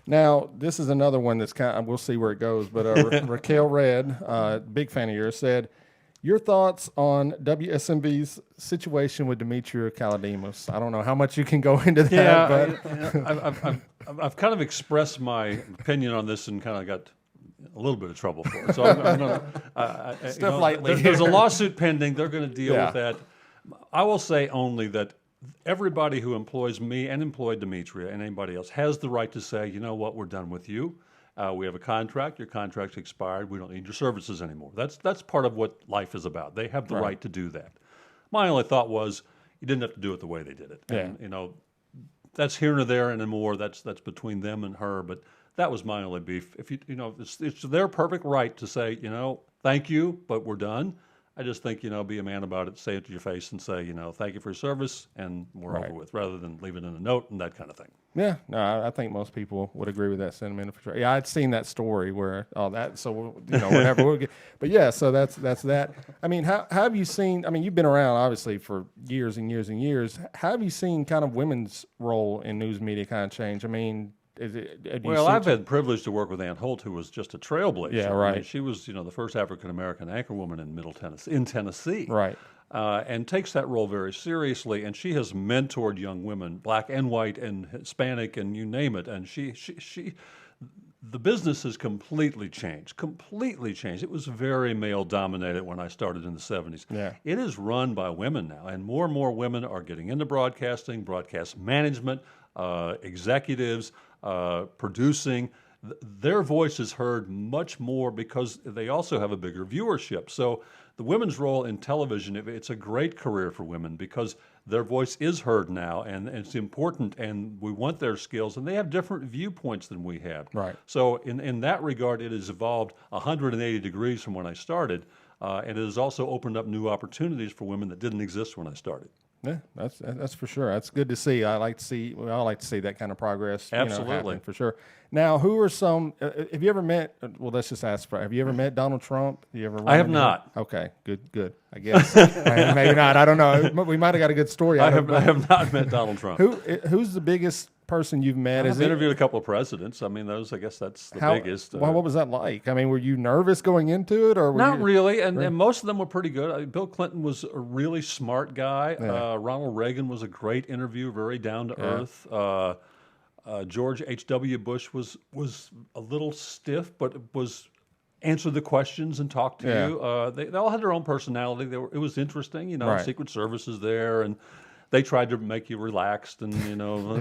Now, this is another one that's we'll see where it goes, but Raquel Red, big fan of yours, said, your thoughts on WSMV's situation with Demetria Kalodimos. I don't know how much you can go into that, but I've kind of expressed my opinion on this and kind of got a little bit of trouble for it. So I'm going to step lightly. There's a lawsuit pending. They're going to deal with that. I will say only that everybody who employs me and employed Demetria and anybody else has the right to say, you know what, we're done with you. We have a contract. Your contract's expired. We don't need your services anymore. That's part of what life is about. They have the right to do that. My only thought was you didn't have to do it the way they did it. Yeah. And, that's here and there and more. That's between them and her. But that was my only beef. If it's their perfect right to say, thank you, but we're done. I just think, be a man about it, say it to your face and say, thank you for your service and we're over with, rather than leave it in a note and that kind of thing. Yeah, no, I think most people would agree with that sentiment. For sure. Yeah, I'd seen that story where whatever. But yeah, so that's that. I mean, how have you seen? I mean, you've been around obviously for years and years and years. How have you seen kind of women's role in news media kind of change? I mean, I've had the privilege to work with Ann Holt, who was just a trailblazer. Yeah, right. I mean, she was, the first African American anchorwoman in Tennessee. Right. And takes that role very seriously. And she has mentored young women, black and white and Hispanic and you name it. And the business has completely changed. It was very male dominated when I started in the 70s. Yeah. It is run by women now, and more women are getting into broadcasting, broadcast management, executives, producing. Their voice is heard much more because they also have a bigger viewership. So the women's role in television, it's a great career for women because their voice is heard now, and it's important, and we want their skills, and they have different viewpoints than we have. Right. So in that regard, it has evolved 180 degrees from when I started, and it has also opened up new opportunities for women that didn't exist when I started. Yeah, that's for sure. That's good to see. We all like to see that kind of progress. Absolutely. Happen, for sure. Now, who are some? Have you ever met? Well, let's just ask. Have you ever met Donald Trump? I have not. Okay, good. I guess maybe not. I don't know. We might have got a good story. I have not met Donald Trump. Who's the biggest person you've met? I've interviewed a couple of presidents. I mean, I guess that's the biggest. Well, what was that like? I mean, were you nervous going into it, or not really? And most of them were pretty good. Bill Clinton was a really smart guy. Yeah. Ronald Reagan was a great interviewer, very down to earth. George H.W. Bush was a little stiff, but was answer the questions and talk to Yeah. you. They all had their own personality. It was interesting, you know. Right. Secret Service is there, and they tried to make you relaxed, and you know,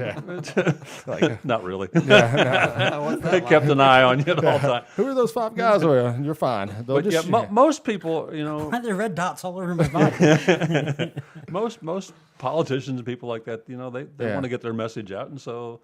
not really. They kept an eye on you the whole time. Who are those 5 guys? Well, you're fine. They'll But just, yeah, most people, you know, Why are there red dots all over my body? most politicians and people like that, you know, they Yeah. want to get their message out, and so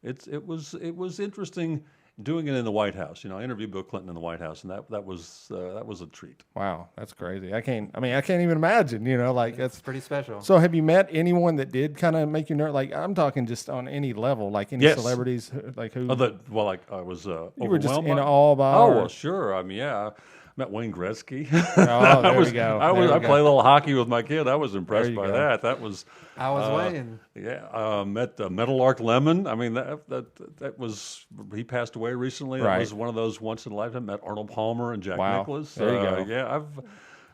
it was interesting doing it in the White House. You know, I interviewed Bill Clinton in the White House, and that was a treat. wow, that's crazy. I can't even imagine, you know, like that's. It's pretty special. So have you met anyone that did kind of make you nervous? Like I'm talking just on any level, like any Yes. celebrities, like who? Like I was you were just overwhelmed in by- awe by? Oh or- well, sure. I mean, yeah. I met Wayne Gretzky. Oh, there we go. There we I go. play a little hockey with my kid. I was impressed you by go. that. That was I was waiting. yeah. Met Meadowlark Lemon. I mean that was he passed away recently. That Right. was one of those once in a lifetime. Met Arnold Palmer and Jack Wow. Nicklaus. There you go. Yeah,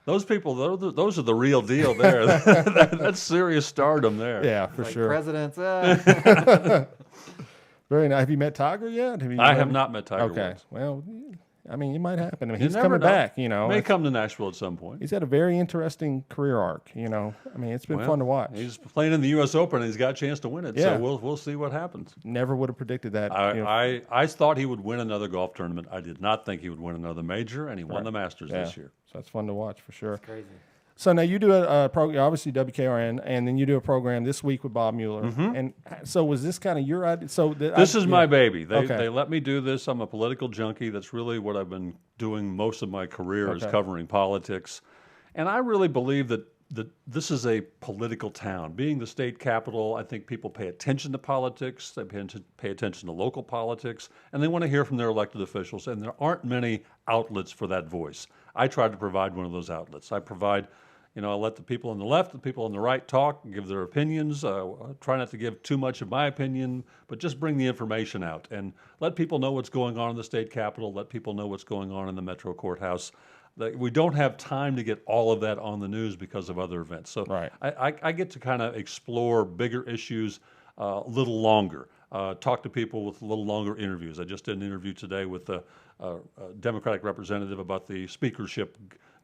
those people. Those are the real deal. There. That's serious stardom there. Yeah, for Like sure. presidents. Very nice. Have you met Tiger yet? I have not met Tiger Okay. Woods. Well, I mean, it might happen. I mean, You he's never coming know. back. You know, May It's- come to Nashville at some point. he's had a very interesting career arc. You know, I mean, it's been fun to watch. He's playing in the U.S. Open, and he's got a chance to win it. Yeah. So we'll see what happens. Never would have predicted that. you know. I thought he would win another golf tournament. I did not think he would win another major, and he won the Masters Yeah. this year. So that's fun to watch for sure. Crazy. So now you do a program, obviously WKRN, and then you do a program this week with Bob Mueller. And so was this kind of your idea? So This is my baby. Okay. They let me do this. I'm a political junkie. That's really what I've been doing most of my career is Okay. covering politics. And I really believe that this is a political town. Being the state capital, I think people pay attention to politics. They pay attention to local politics, and they want to hear from their elected officials. And there aren't many outlets for that voice. I try to provide one of those outlets. I provide. You know, I let the people on the left, the people on the right talk, and give their opinions. I try not to give too much of my opinion, but just bring the information out and let people know what's going on in the state capitol, let people know what's going on in the Metro Courthouse. We don't have time to get all of that on the news because of other events. So Right. I get to kind of explore bigger issues a little longer, talk to people with a little longer interviews. I just did an interview today with a Democratic representative about the speakership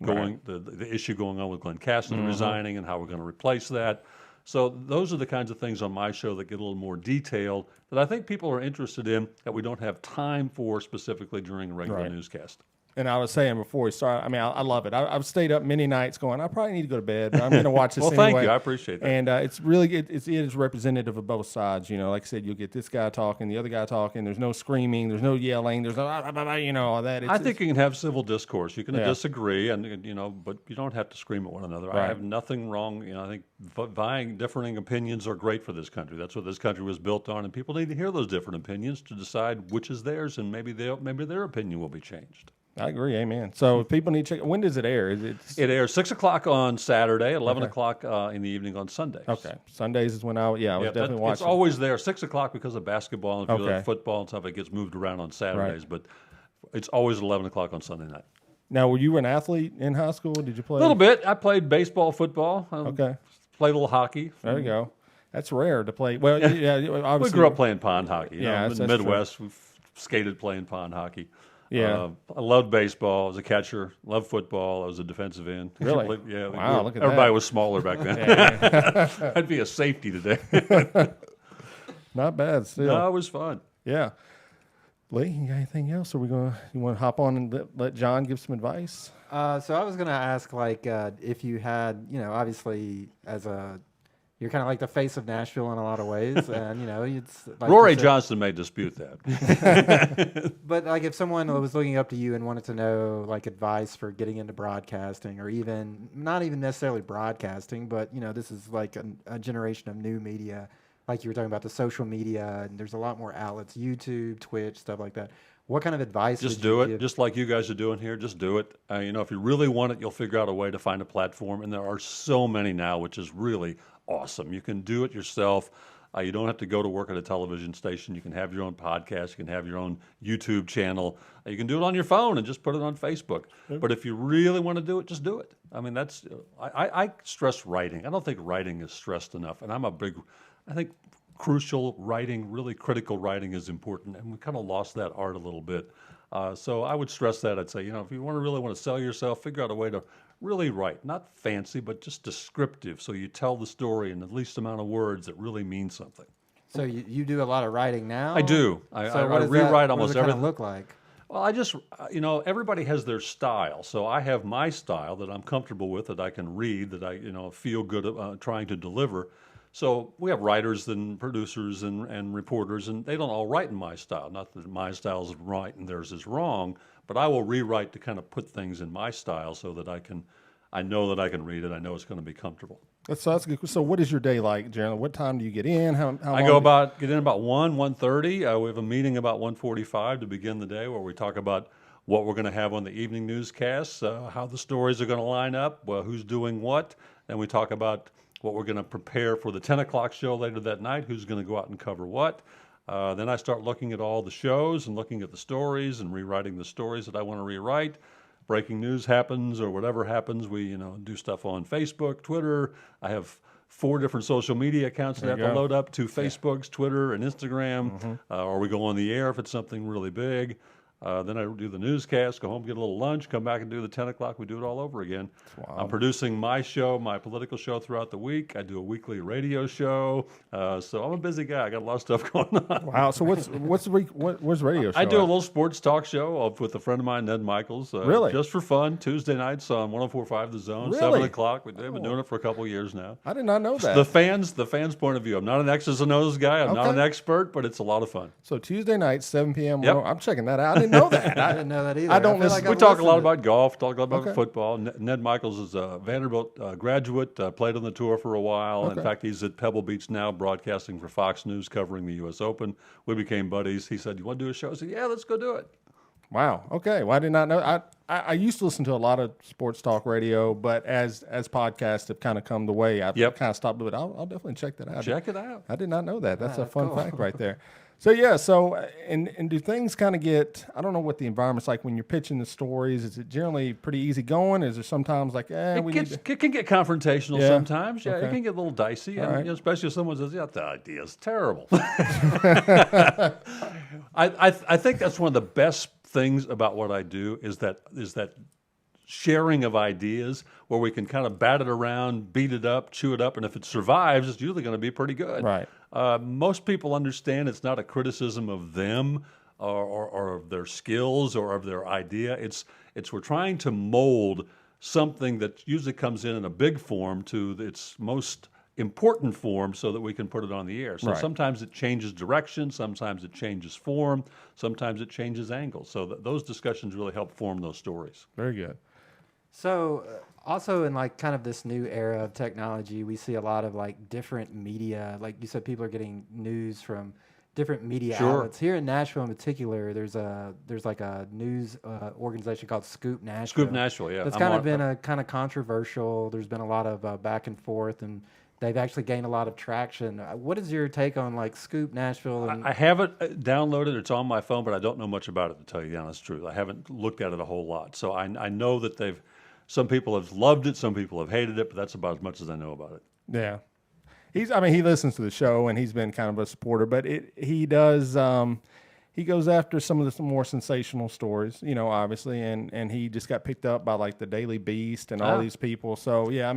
going, the issue going on with Glenn Cassidy resigning and how we're going to replace that. So those are the kinds of things on my show that get a little more detailed that I think people are interested in that we don't have time for specifically during a regular Right. newscast. And I was saying before we started, I mean, I love it. I've stayed up many nights going, I probably need to go to bed, but I'm going to watch this Well, anyway. thank you. I appreciate that. And it is representative of both sides. You know, like I said, you'll get this guy talking, the other guy talking. There's no screaming. There's no yelling. There's no, you know, all that. I think you can have civil discourse. You can Yeah. disagree, and you know, but you don't have to scream at one another. I Right. have nothing wrong. You know, I think differing opinions are great for this country. That's what this country was built on, and people need to hear those different opinions to decide which is theirs, and maybe their opinion will be changed. I agree. Amen. So people need to check. When does it air? Is it? It airs 6 o'clock on Saturday, 11 o'clock in the evening on Sundays. Okay. Sundays is when I was definitely watching. It's always there, 6 o'clock because of basketball and if you Okay. like football and stuff. It gets moved around on Saturdays, but it's always 11 o'clock on Sunday night. Now, were you an athlete in high school? Did you play? A little bit. I played baseball, football. Okay. Played a little hockey. There you go. That's rare to play. Well, yeah, We obviously. grew up playing pond hockey. You Yeah, know, that's in the true. Midwest, we skated playing pond hockey. Yeah. I loved baseball. I was a catcher. Loved football. I was a defensive end. Really? Yeah. Wow, look at everybody that. was smaller back then. I'd be a safety today. Not bad still. No, it was fun. Yeah. Lee, you got anything else? You want to hop on and let John give some advice? So I was gonna ask, like, if you had, you know, obviously you're kind of like the face of Nashville in a lot of ways, and you know, it's like you Rory said- Johnson may dispute that. But like, if someone was looking up to you and wanted to know like advice for getting into broadcasting, or even not even necessarily broadcasting, but you know, this is like a generation of new media, like you were talking about the social media, and there's a lot more outlets, YouTube, Twitch, stuff like that. What kind of advice? Just would do you it, give? just like you guys are doing here. Just do it. You know, if you really want it, you'll figure out a way to find a platform, and there are so many now, which is really awesome. You can do it yourself. You don't have to go to work at a television station. You can have your own podcast. You can have your own YouTube channel. You can do it on your phone and just put it on Facebook. But if you really want to do it, just do it. I mean, that's I stress writing. I don't think writing is stressed enough, and I think crucial writing, really critical writing is important, and we kind of lost that art a little bit. So I would stress that. I'd say, if you really want to sell yourself, figure out a way to really write, not fancy, but just descriptive, so you tell the story in the least amount of words that really mean something. So you do a lot of writing now? I do. So I what does rewrite that, almost what does it everything. Kind of look like? Well, I just, everybody has their style. So I have my style that I'm comfortable with, that I can read, that I, feel good trying to deliver. So we have writers and producers and reporters, and they don't all write in my style. Not that my style is right and theirs is wrong, but I will rewrite to kind of put things in my style so that I know that I can read it. I know it's going to be comfortable. That's good. So what is your day like, Jeremy? What time do you get in? How I get in about 1:30. We have a meeting about 1:45 to begin the day where we talk about what we're going to have on the evening newscasts, how the stories are going to line up, who's doing what. Then we talk about what we're going to prepare for the 10 o'clock show later that night, who's going to go out and cover what. Then I start looking at all the shows and looking at the stories and rewriting the stories that I want to rewrite. Breaking news happens or whatever happens, we do stuff on Facebook, Twitter. I have 4 different social media accounts that I have to load up to Facebook's, Twitter, and Instagram. Or we go on the air if it's something really big. Then I do the newscast, go home, get a little lunch, come back and do the 10 o'clock. We do it all over again. I'm producing my show, my political show throughout the week. I do a weekly radio show. So I'm a busy guy. I got a lot of stuff going on. Wow. So what's the radio show? I do a little sports talk show with a friend of mine, Ned Michaels. Really? Just for fun. Tuesday nights on 104.5 The Zone, Really? 7 o'clock. We've been doing it for a couple of years now. I did not know that. The fans' point of view. I'm not an X's and O's guy. I'm not an expert, but it's a lot of fun. So Tuesday night, 7 p.m. Yep. I'm checking that out. I didn't know that. I didn't know that either. I don't feel listen- We I've talk a lot listened to- about golf, talk a lot about football. Ned Michaels is a Vanderbilt graduate, played on the tour for a while. In fact, he's at Pebble Beach now, broadcasting for Fox News, covering the U.S. Open. We became buddies. He said, "You want to do a show?" I said, "Yeah, let's go do it." Wow. Okay. Well, I did not know. I used to listen to a lot of sports talk radio, but as podcasts have kind of come the way, I've kind of stopped with it. I'll definitely check that out. Check it out. I did not know that. That's a that's fun cool. fact right there. So yeah. So and do things kind of get? I don't know what the environment's like when you're pitching the stories. Is it generally pretty easy going? Is there sometimes like, It can get confrontational Yeah? sometimes. Yeah, Okay. it can get a little dicey, and right. especially if someone says, "Yeah, the idea is terrible." I think that's one of the best things about what I do is that sharing of ideas where we can kind of bat it around, beat it up, chew it up, and if it survives, it's usually going to be pretty good. Right. Most people understand it's not a criticism of them or of their skills or of their idea. It's we're trying to mold something that usually comes in a big form to its most important form so that we can put it on the air. So Right. sometimes it changes direction, sometimes it changes form, sometimes it changes angle. So those discussions really help form those stories. Very good. So also in like kind of this new era of technology, we see a lot of like different media. Like you said, people are getting news from different media Sure. outlets. Here in Nashville in particular, there's like a news organization called Scoop Nashville. Scoop Nashville, yeah. That's kind of been a kind of controversial. There's been a lot of back and forth, and they've actually gained a lot of traction. What is your take on like Scoop Nashville? And I have it downloaded. It's on my phone, but I don't know much about it, to tell you the honest truth. I haven't looked at it a whole lot. So I know that some people have loved it, some people have hated it, but that's about as much as I know about it. Yeah. He listens to the show and he's been kind of a supporter, but he does, he goes after some of the more sensational stories, obviously, and he just got picked up by like the Daily Beast and all these people. So yeah,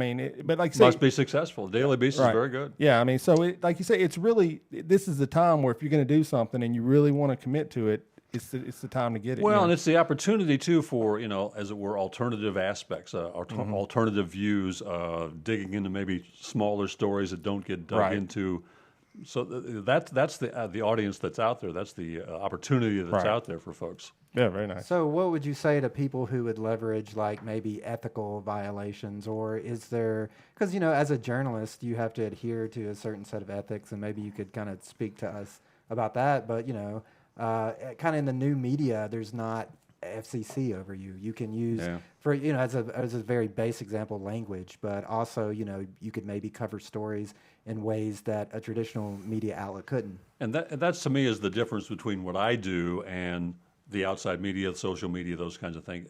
but like you say, Must be successful. Daily Beast is very good. Yeah, so like you say, it's really, this is the time where if you're going to do something and you really want to commit to it, it's the time to get it. Well, and it's the opportunity too for, as it were, alternative aspects, alternative views, digging into maybe smaller stories that don't get dug into. So that's the audience that's out there. That's the opportunity that's out there for folks. Yeah, very nice. So what would you say to people who would leverage like maybe ethical violations, or is there, because as a journalist you have to adhere to a certain set of ethics, and maybe you could kind of speak to us about that, but kind of in the new media there's not FCC over you. You can use for as a very base example, language, but also you could maybe cover stories in ways that a traditional media outlet couldn't. And that's to me is the difference between what I do and the outside media, social media, those kinds of things.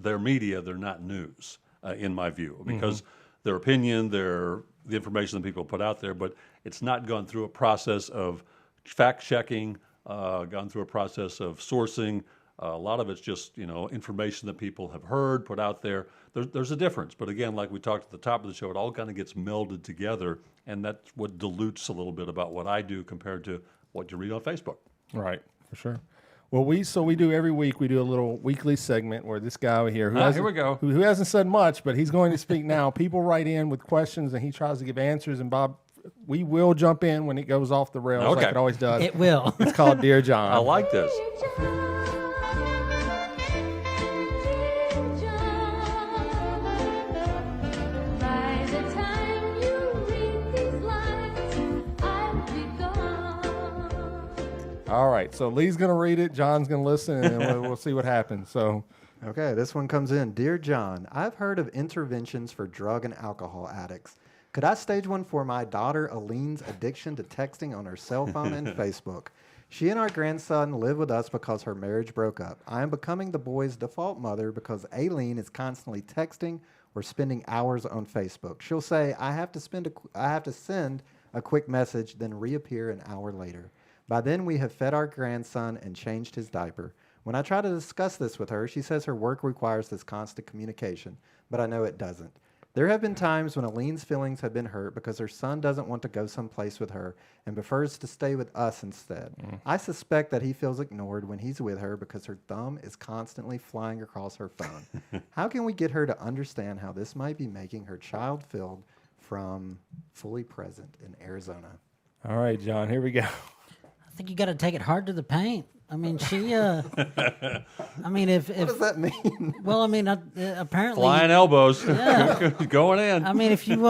They're media, they're not news, in my view, because their opinion, the information that people put out there, but it's not gone through a process of fact checking, gone through a process of sourcing, A lot of it's just, information that people have heard, put out there. There's a difference. But again, like we talked at the top of the show, it all kind of gets melded together. And that's what dilutes a little bit about what I do compared to what you read on Facebook. Right, for sure. Well, we do every week, we do a little weekly segment where this guy here, here we go. Who hasn't said much, but he's going to speak now. People write in with questions, and he tries to give answers. And Bob, we will jump in when it goes off the rails, like it always does. It will. It's called Dear John. I like this. By the time you read these lines, I'll be gone. All right, so Lee's going to read it, John's going to listen, and then we'll see what happens. So, Okay, this one comes in. Dear John, I've heard of interventions for drug and alcohol addicts. Could I stage one for my daughter Aline's addiction to texting on her cell phone and Facebook? She and our grandson live with us because her marriage broke up. I am becoming the boy's default mother because Aileen is constantly texting or spending hours on Facebook. She'll say, I have to send a quick message, then reappear an hour later. By then, we have fed our grandson and changed his diaper. When I try to discuss this with her, she says her work requires this constant communication, but I know it doesn't. There have been times when Aline's feelings have been hurt because her son doesn't want to go someplace with her and prefers to stay with us instead. I suspect that he feels ignored when he's with her because her thumb is constantly flying across her phone. How can we get her to understand how this might be making her child feel from fully present in Arizona? all right, John, here we go. I think you got to take it hard to the paint. I mean, she. I mean, if What does that mean? well, I mean, apparently Flying elbows. Yeah. Going in. I mean, if you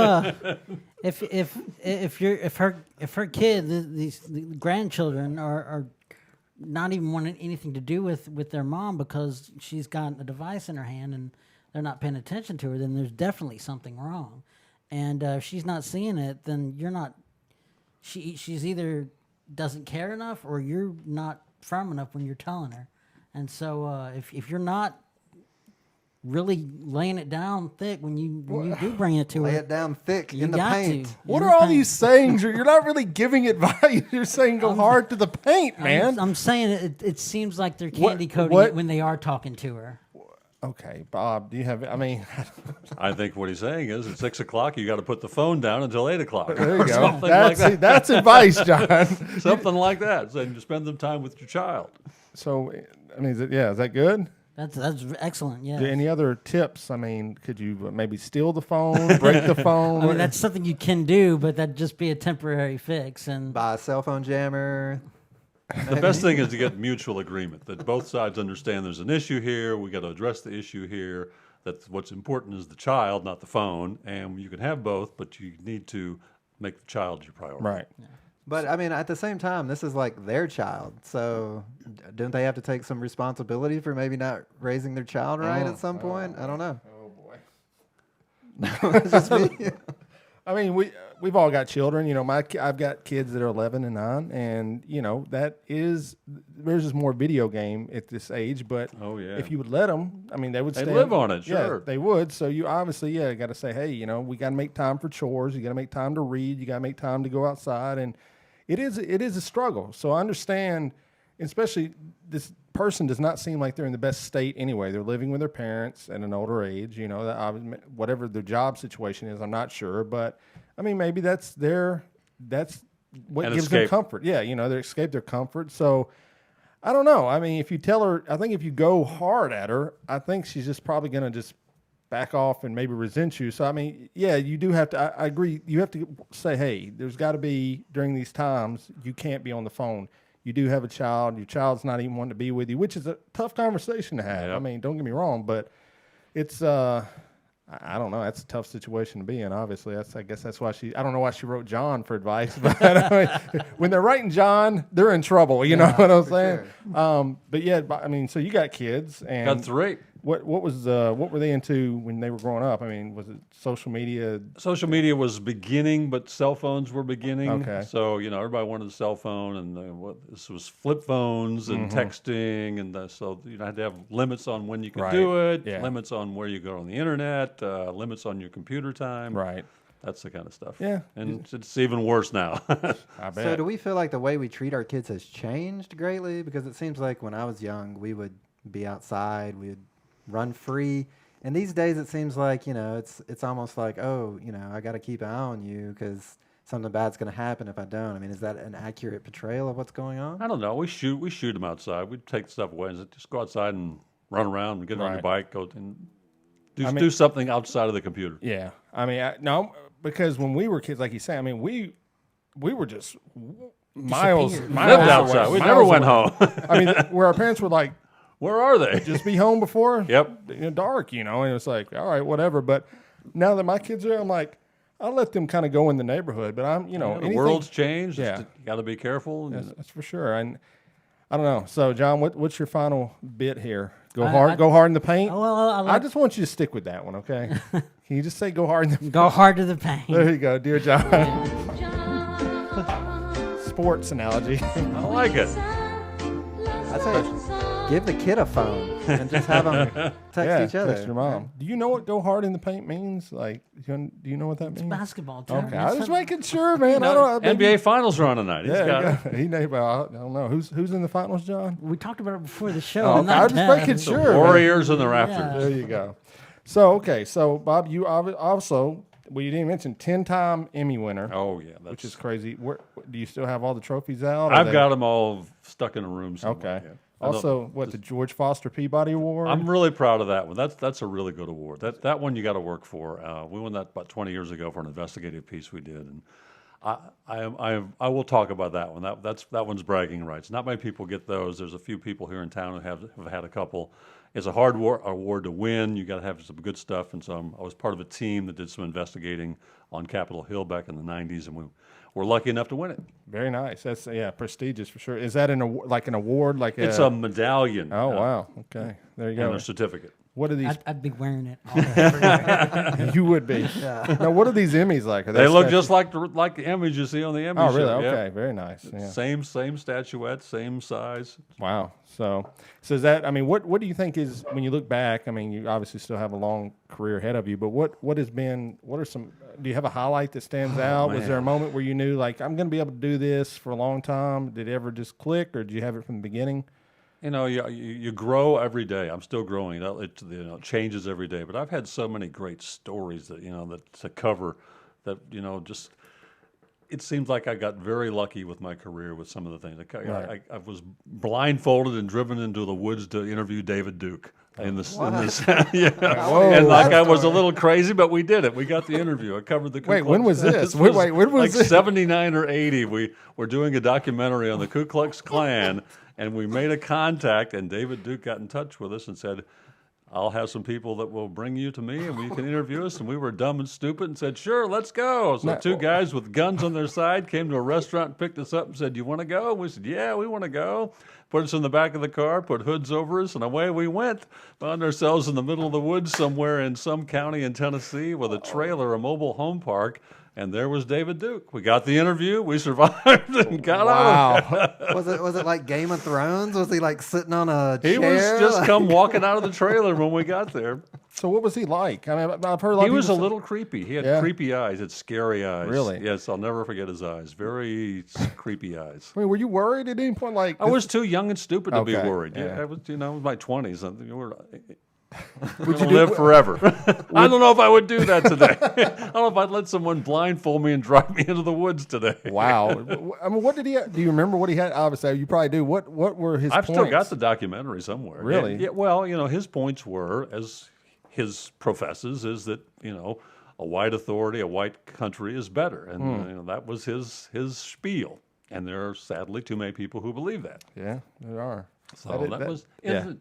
if her kid, the grandchildren are not even wanting anything to do with their mom because she's got a device in her hand and they're not paying attention to her, then there's definitely something wrong. And if she's not seeing it, then you're not. She's either doesn't care enough or you're not firm enough when you're telling her. And so if you're not really laying it down thick when you do bring it to her. Lay it down thick You in the got paint. to. What In are the all paint. these sayings? You're not really giving advice. You're saying go hard to the paint, man. I'm saying it seems like they're What- candy coating what- it when they are talking to her. Okay, Bob, do you have, I mean, I think what he's saying is at 6 o'clock, you got to put the phone down until 8 o'clock. there you Or go. something like that. That's advice, John. Something like that. So you spend some time with your child. So, I mean, is that good? That's excellent. Yeah. Any other tips? I mean, could you maybe steal the phone, break the phone? I mean, that's something you can do, but that'd just be a temporary fix. And Buy a cell phone jammer. The best thing is to get mutual agreement that both sides understand there's an issue here. We got to address the issue here. That what's important is the child, not the phone. And you can have both, but you need to make the child your priority. Right. But I mean, at the same time, this is like their child. So don't they have to take some responsibility for maybe not raising their child right at some point? I don't know. Oh, boy. It's just me. I mean, we've all got children. You know, I've got kids that are 11 and 9, and you know there's just more video game at this age. But Oh, yeah. if you would let them, I mean, they would They'd stay. live on it, Yeah, sure. they would. So you obviously, got to say, hey, you know, we got to make time for chores. You got to make time to read. You got to make time to go outside, and it is a struggle. So I understand, especially this person does not seem like they're in the best state anyway. They're living with their parents at an older age. You know, whatever their job situation is, I'm not sure, but I mean, maybe that's what An gives them escape. comfort. Yeah, you know, they escape their comfort. So I don't know. I mean, if you tell her, I think if you go hard at her, I think she's just probably going to just back off and maybe resent you. So, I mean, yeah, you do have to, I agree. You have to say, hey, there's got to be, during these times, you can't be on the phone. You do have a child. Your child's not even wanting to be with you, which is a tough conversation to have. Yep. I mean, don't get me wrong, but it's, I don't know. That's a tough situation to be in, obviously. I guess that's why I don't know why she wrote John for advice, but I mean, when they're writing John, they're in trouble. You know what I'm saying? sure. But yeah, I mean, so you got kids, and Got 3. what were they into when they were growing up? I mean, was it social media? Social media was beginning, but cell phones were beginning. Okay. So, everybody wanted a cell phone, and this was flip phones and texting. And so you had to have limits on when you could Right. do it, Yeah. limits on where you go on the internet, limits on your computer time. Right. That's the kind of stuff. Yeah. And it's even worse now. I bet. So do we feel like the way we treat our kids has changed greatly? Because it seems like when I was young, we would be outside. We'd run free. And these days it seems like, it's almost like, oh, I got to keep an eye on you because something bad's going to happen if I don't. I mean, is that an accurate portrayal of what's going on? I don't know. We shoot them outside. We take stuff away and just go outside and run around and get on your bike, go and do something outside of the computer. Yeah. I mean, no, because when we were kids, like you say, I mean, we were just miles lived outside. away, We never went away. home. I mean, where our parents were like, where are they? just be home before dark, and it's like, all right, whatever. But now that my kids are there, I'm like, I'll let them kind of go in the neighborhood. But I'm, the world's changed. Yeah. You got to be careful. That's for sure. And I don't know. So, John, what's your final bit here? Go hard in the paint? I just want you to stick with that one, okay? Can you just say go hard in the paint? Go hard to the paint. There you go, dear John. Sports analogy. I like it. I say, give the kid a phone and just have them text each other. Text your mom. Do you know what go hard in the paint means? Like, do you know what that means? Basketball term. Okay, I was just making sure, man. I don't know. NBA Finals are on tonight. Yeah, I don't know. Who's in the finals, John? We talked about it before the show. Oh, okay. I was just making sure. The Warriors and the Raptors. Yeah. There you go. So Bob, you also, you didn't mention 10-time Emmy winner. Oh yeah, which is crazy. Where do you still have all the trophies out? I've got them all stuck in a room somewhere. Okay. Yeah. Also, the George Foster Peabody Award? I'm really proud of that one. That's a really good award. That one you got to work for. We won that about 20 years ago for an investigative piece we did, and I will talk about that one. That one's bragging rights. Not many people get those. There's a few people here in town who have had a couple. It's a hard award to win. You got to have some good stuff, and so I was part of a team that did some investigating on Capitol Hill back in the 90s, and we were lucky enough to win it. Very nice. That's prestigious for sure. Is that an award? It's a medallion. Oh wow. Okay, there you go. And a certificate. What are these? I'd be wearing it all day. You would be. Yeah. Now, what are these Emmys like? They look just like the Emmys you see on the Emmy show. Oh, really? Show. Okay, yep. Very nice. Yeah. Same statuette, same size. Wow. So is that? I mean, what do you think is when you look back? I mean, you obviously still have a long career ahead of you, but what has been? What are some? Do you have a highlight that stands out? Man. Was there a moment where you knew, like, I'm going to be able to do this for a long time? Did it ever just click, or did you have it from the beginning? You grow every day. I'm still growing. It changes every day. But I've had so many great stories that that to cover. That just it seems like I got very lucky with my career with some of the things. I was blindfolded and driven into the woods to interview David Duke. In this, yeah, Whoa, and I was a little crazy, but we did it. We got the interview. I covered the. Wait, when was this? Wait, when was this? 79 or 80. We were doing a documentary on the Ku Klux Klan, and we made a contact. And David Duke got in touch with us and said, "I'll have some people that will bring you to me, and we can interview us." And we were dumb and stupid and said, "Sure, let's go." So two guys with guns on their side came to a restaurant and picked us up and said, "You want to go?" And we said, "Yeah, we want to go." Put us in the back of the car, put hoods over us, and away we went. Found ourselves in the middle of the woods somewhere in some county in Tennessee with a trailer, a mobile home park, and there was David Duke. We got the interview, we survived, and got out of it. Was it like Game of Thrones? Was he like sitting on a chair? He was just come walking out of the trailer when we got there. So what was he like? I mean, I've heard a lot of people. He was a little creepy. He had creepy eyes. Had scary eyes. Really? Yes, I'll never forget his eyes. Very creepy eyes. I mean, were you worried at any point? Like, I was too young and stupid to be worried. Yeah. I was, it was my 20s. Would you live forever? I don't know if I would do that today. I don't know if I'd let someone blindfold me and drive me into the woods today. Wow. I mean, what did he have? Do you remember what he had? Obviously, you probably do. What were his points? I've still got the documentary somewhere. Really? And, well, his points were, as his professes, is that, a white authority, a white country is better. And that was his spiel. And there are sadly too many people who believe that. Yeah, there are. So that was... Yeah.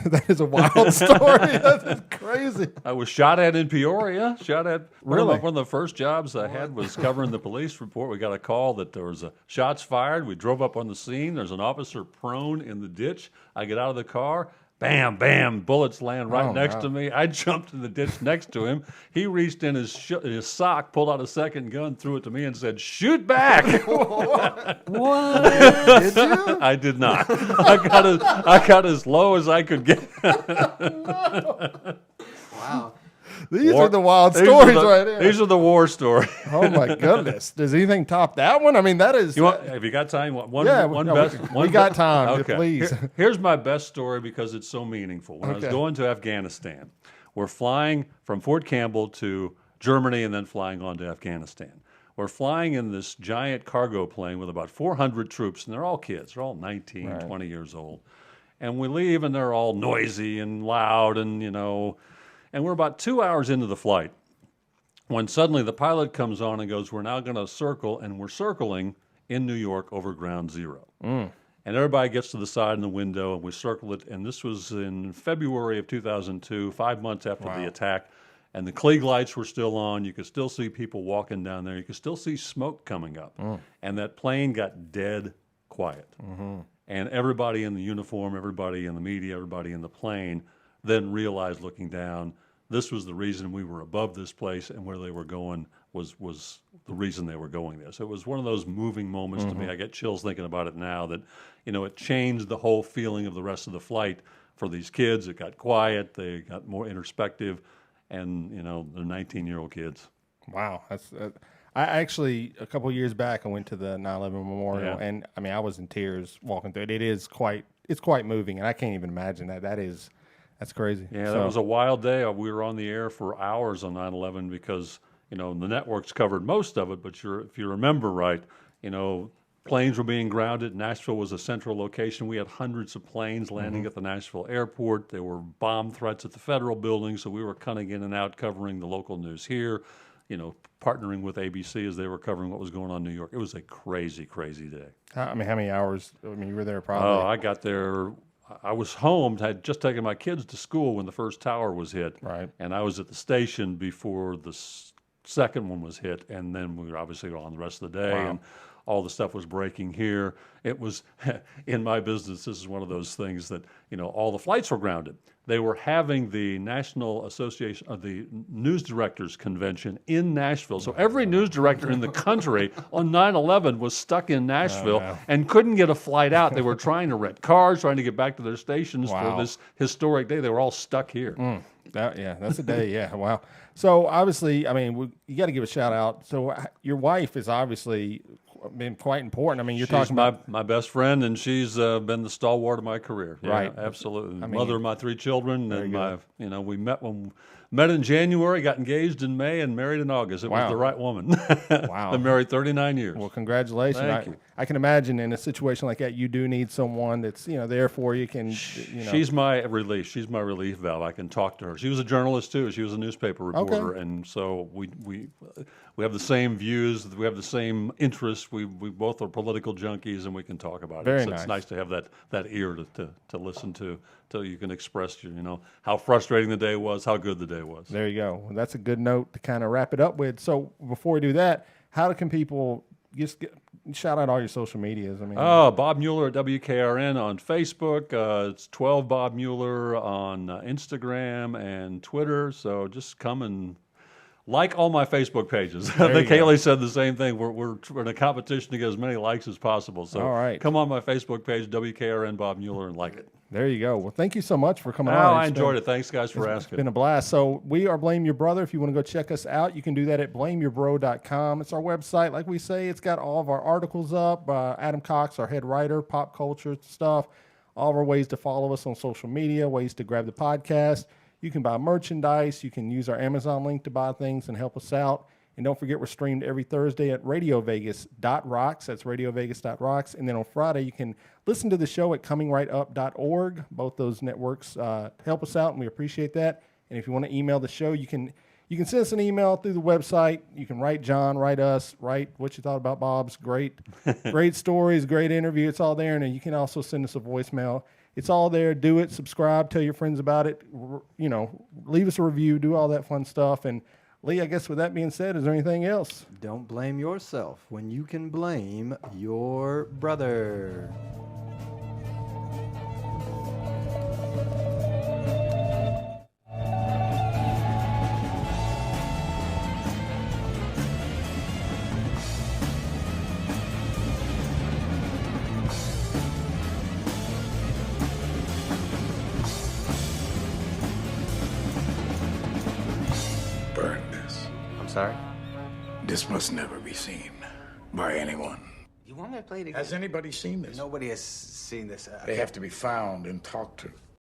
That is a wild story. That is crazy. I was shot at in Peoria. Really? One of the first jobs I had was covering the police report. We got a call that there was shots fired. We drove up on the scene. There's an officer prone in the ditch. I get out of the car. Bam, bam, bullets land right next to me. I jumped in the ditch next to him. He reached in his sock, pulled out a second gun, threw it to me, and said, "Shoot back." What? Did you? I did not. I got as low as I could get. Wow. These are the wild stories right here. These are the war stories. Oh my goodness! Does anything top that one? I mean, that is. Have you got time? One no, best. we got time. Okay. Please. Here's my best story because it's so meaningful. When I was going to Afghanistan, we're flying from Fort Campbell to Germany and then flying on to Afghanistan. We're flying in this giant cargo plane with about 400 troops, and they're all kids. They're all 19, 20 years old. And we leave, and they're all noisy and loud, and, and we're about 2 hours into the flight when suddenly the pilot comes on and goes, we're now going to circle, and we're circling in New York over ground zero. And everybody gets to the side in the window, and we circle it, and this was in February of 2002, 5 months after the attack. And the Klieg lights were still on. You could still see people walking down there. You could still see smoke coming up. And that plane got dead quiet. And everybody in the uniform, everybody in the media, everybody in the plane then realized looking down, this was the reason we were above this place, and where they were going was the reason they were going there. So it was one of those moving moments to me. I get chills thinking about it now that, it changed the whole feeling of the rest of the flight for these kids. It got quiet. They got more introspective. And, they're 19-year-old kids. Wow. That's I actually, a couple of years back, I went to the 9/11 Memorial, and, I was in tears walking through it. It's quite moving, and I can't even imagine that. That's crazy. Yeah, that was a wild day. We were on the air for hours on 9/11 because, the networks covered most of it, but if you remember right, planes were being grounded. Nashville was a central location. We had hundreds of planes landing at the Nashville airport. There were bomb threats at the federal building, so we were cutting in and out, covering the local news here, partnering with ABC as they were covering what was going on in New York. It was a crazy, crazy day. How many hours? You were there probably. Oh, I got there. I was home, had just taken my kids to school when the first tower was hit. Right. And I was at the station before the second one was hit, and then we were obviously on the rest of the day. Wow. And all the stuff was breaking here. It was, in my business, this is one of those things that, all the flights were grounded. They were having the National Association of the News Directors Convention in Nashville. So every news director in the country on 9/11 was stuck in Nashville and couldn't get a flight out. They were trying to rent cars, trying to get back to their stations for this historic day. They were all stuck here. That's a day. Yeah, wow. So obviously, you got to give a shout out. So your wife is obviously been quite important. You're she's talking about my best friend, and she's been the stalwart of my career. Yeah, right, absolutely. Mother of my 3 children, and we met in January, got engaged in May, and married in August. It was the right woman. Wow. Been married 39 years. Well, congratulations. Thank you. I can imagine in a situation like that, you do need someone that's there for you. She's my relief. She's my relief valve. I can talk to her. She was a journalist too. She was a newspaper reporter, and so we have the same views. We have the same interests. We both are political junkies, and we can talk about Very it. So nice. It's nice to have that ear to listen to, so you can express how frustrating the day was, how good the day was. There you go. Well, that's a good note to kind of wrap it up with. So before we do that, how can people just shout out all your social medias? Bob Mueller at WKRN on Facebook. It's 12 Bob Mueller on Instagram and Twitter. So just come and like all my Facebook pages. I think Haley said the same thing. We're in a competition to get as many likes as possible. So all right. Come on my Facebook page, WKRN Bob Mueller, and like it. There you go. Well, thank you so much for coming on. I enjoyed it. Thanks, guys, for asking. It's been a blast. So we are Blame Your Brother. If you want to go check us out, you can do that at blameyourbro.com. It's our website. Like we say, it's got all of our articles up. Adam Cox, our head writer, pop culture stuff, all of our ways to follow us on social media, ways to grab the podcast. You can buy merchandise. You can use our Amazon link to buy things and help us out. And don't forget, we're streamed every Thursday at radiovegas.rocks. That's radiovegas.rocks. And then on Friday, you can listen to the show at comingrightedup.org. Both those networks help us out, and we appreciate that. And if you want to email the show, you can send us an email through the website. You can write John, write us, write what you thought about Bob's great stories, great interview. It's all there. And then you can also send us a voicemail. It's all there. Do it. Subscribe. Tell your friends about it. Leave us a review. Do all that fun stuff. And Lee, I guess with that being said, is there anything else? Don't blame yourself when you can blame your brother. sorry? This must never be seen by anyone. You want me to play it again? Has anybody seen this? Nobody has seen this. They have to be found and talked to.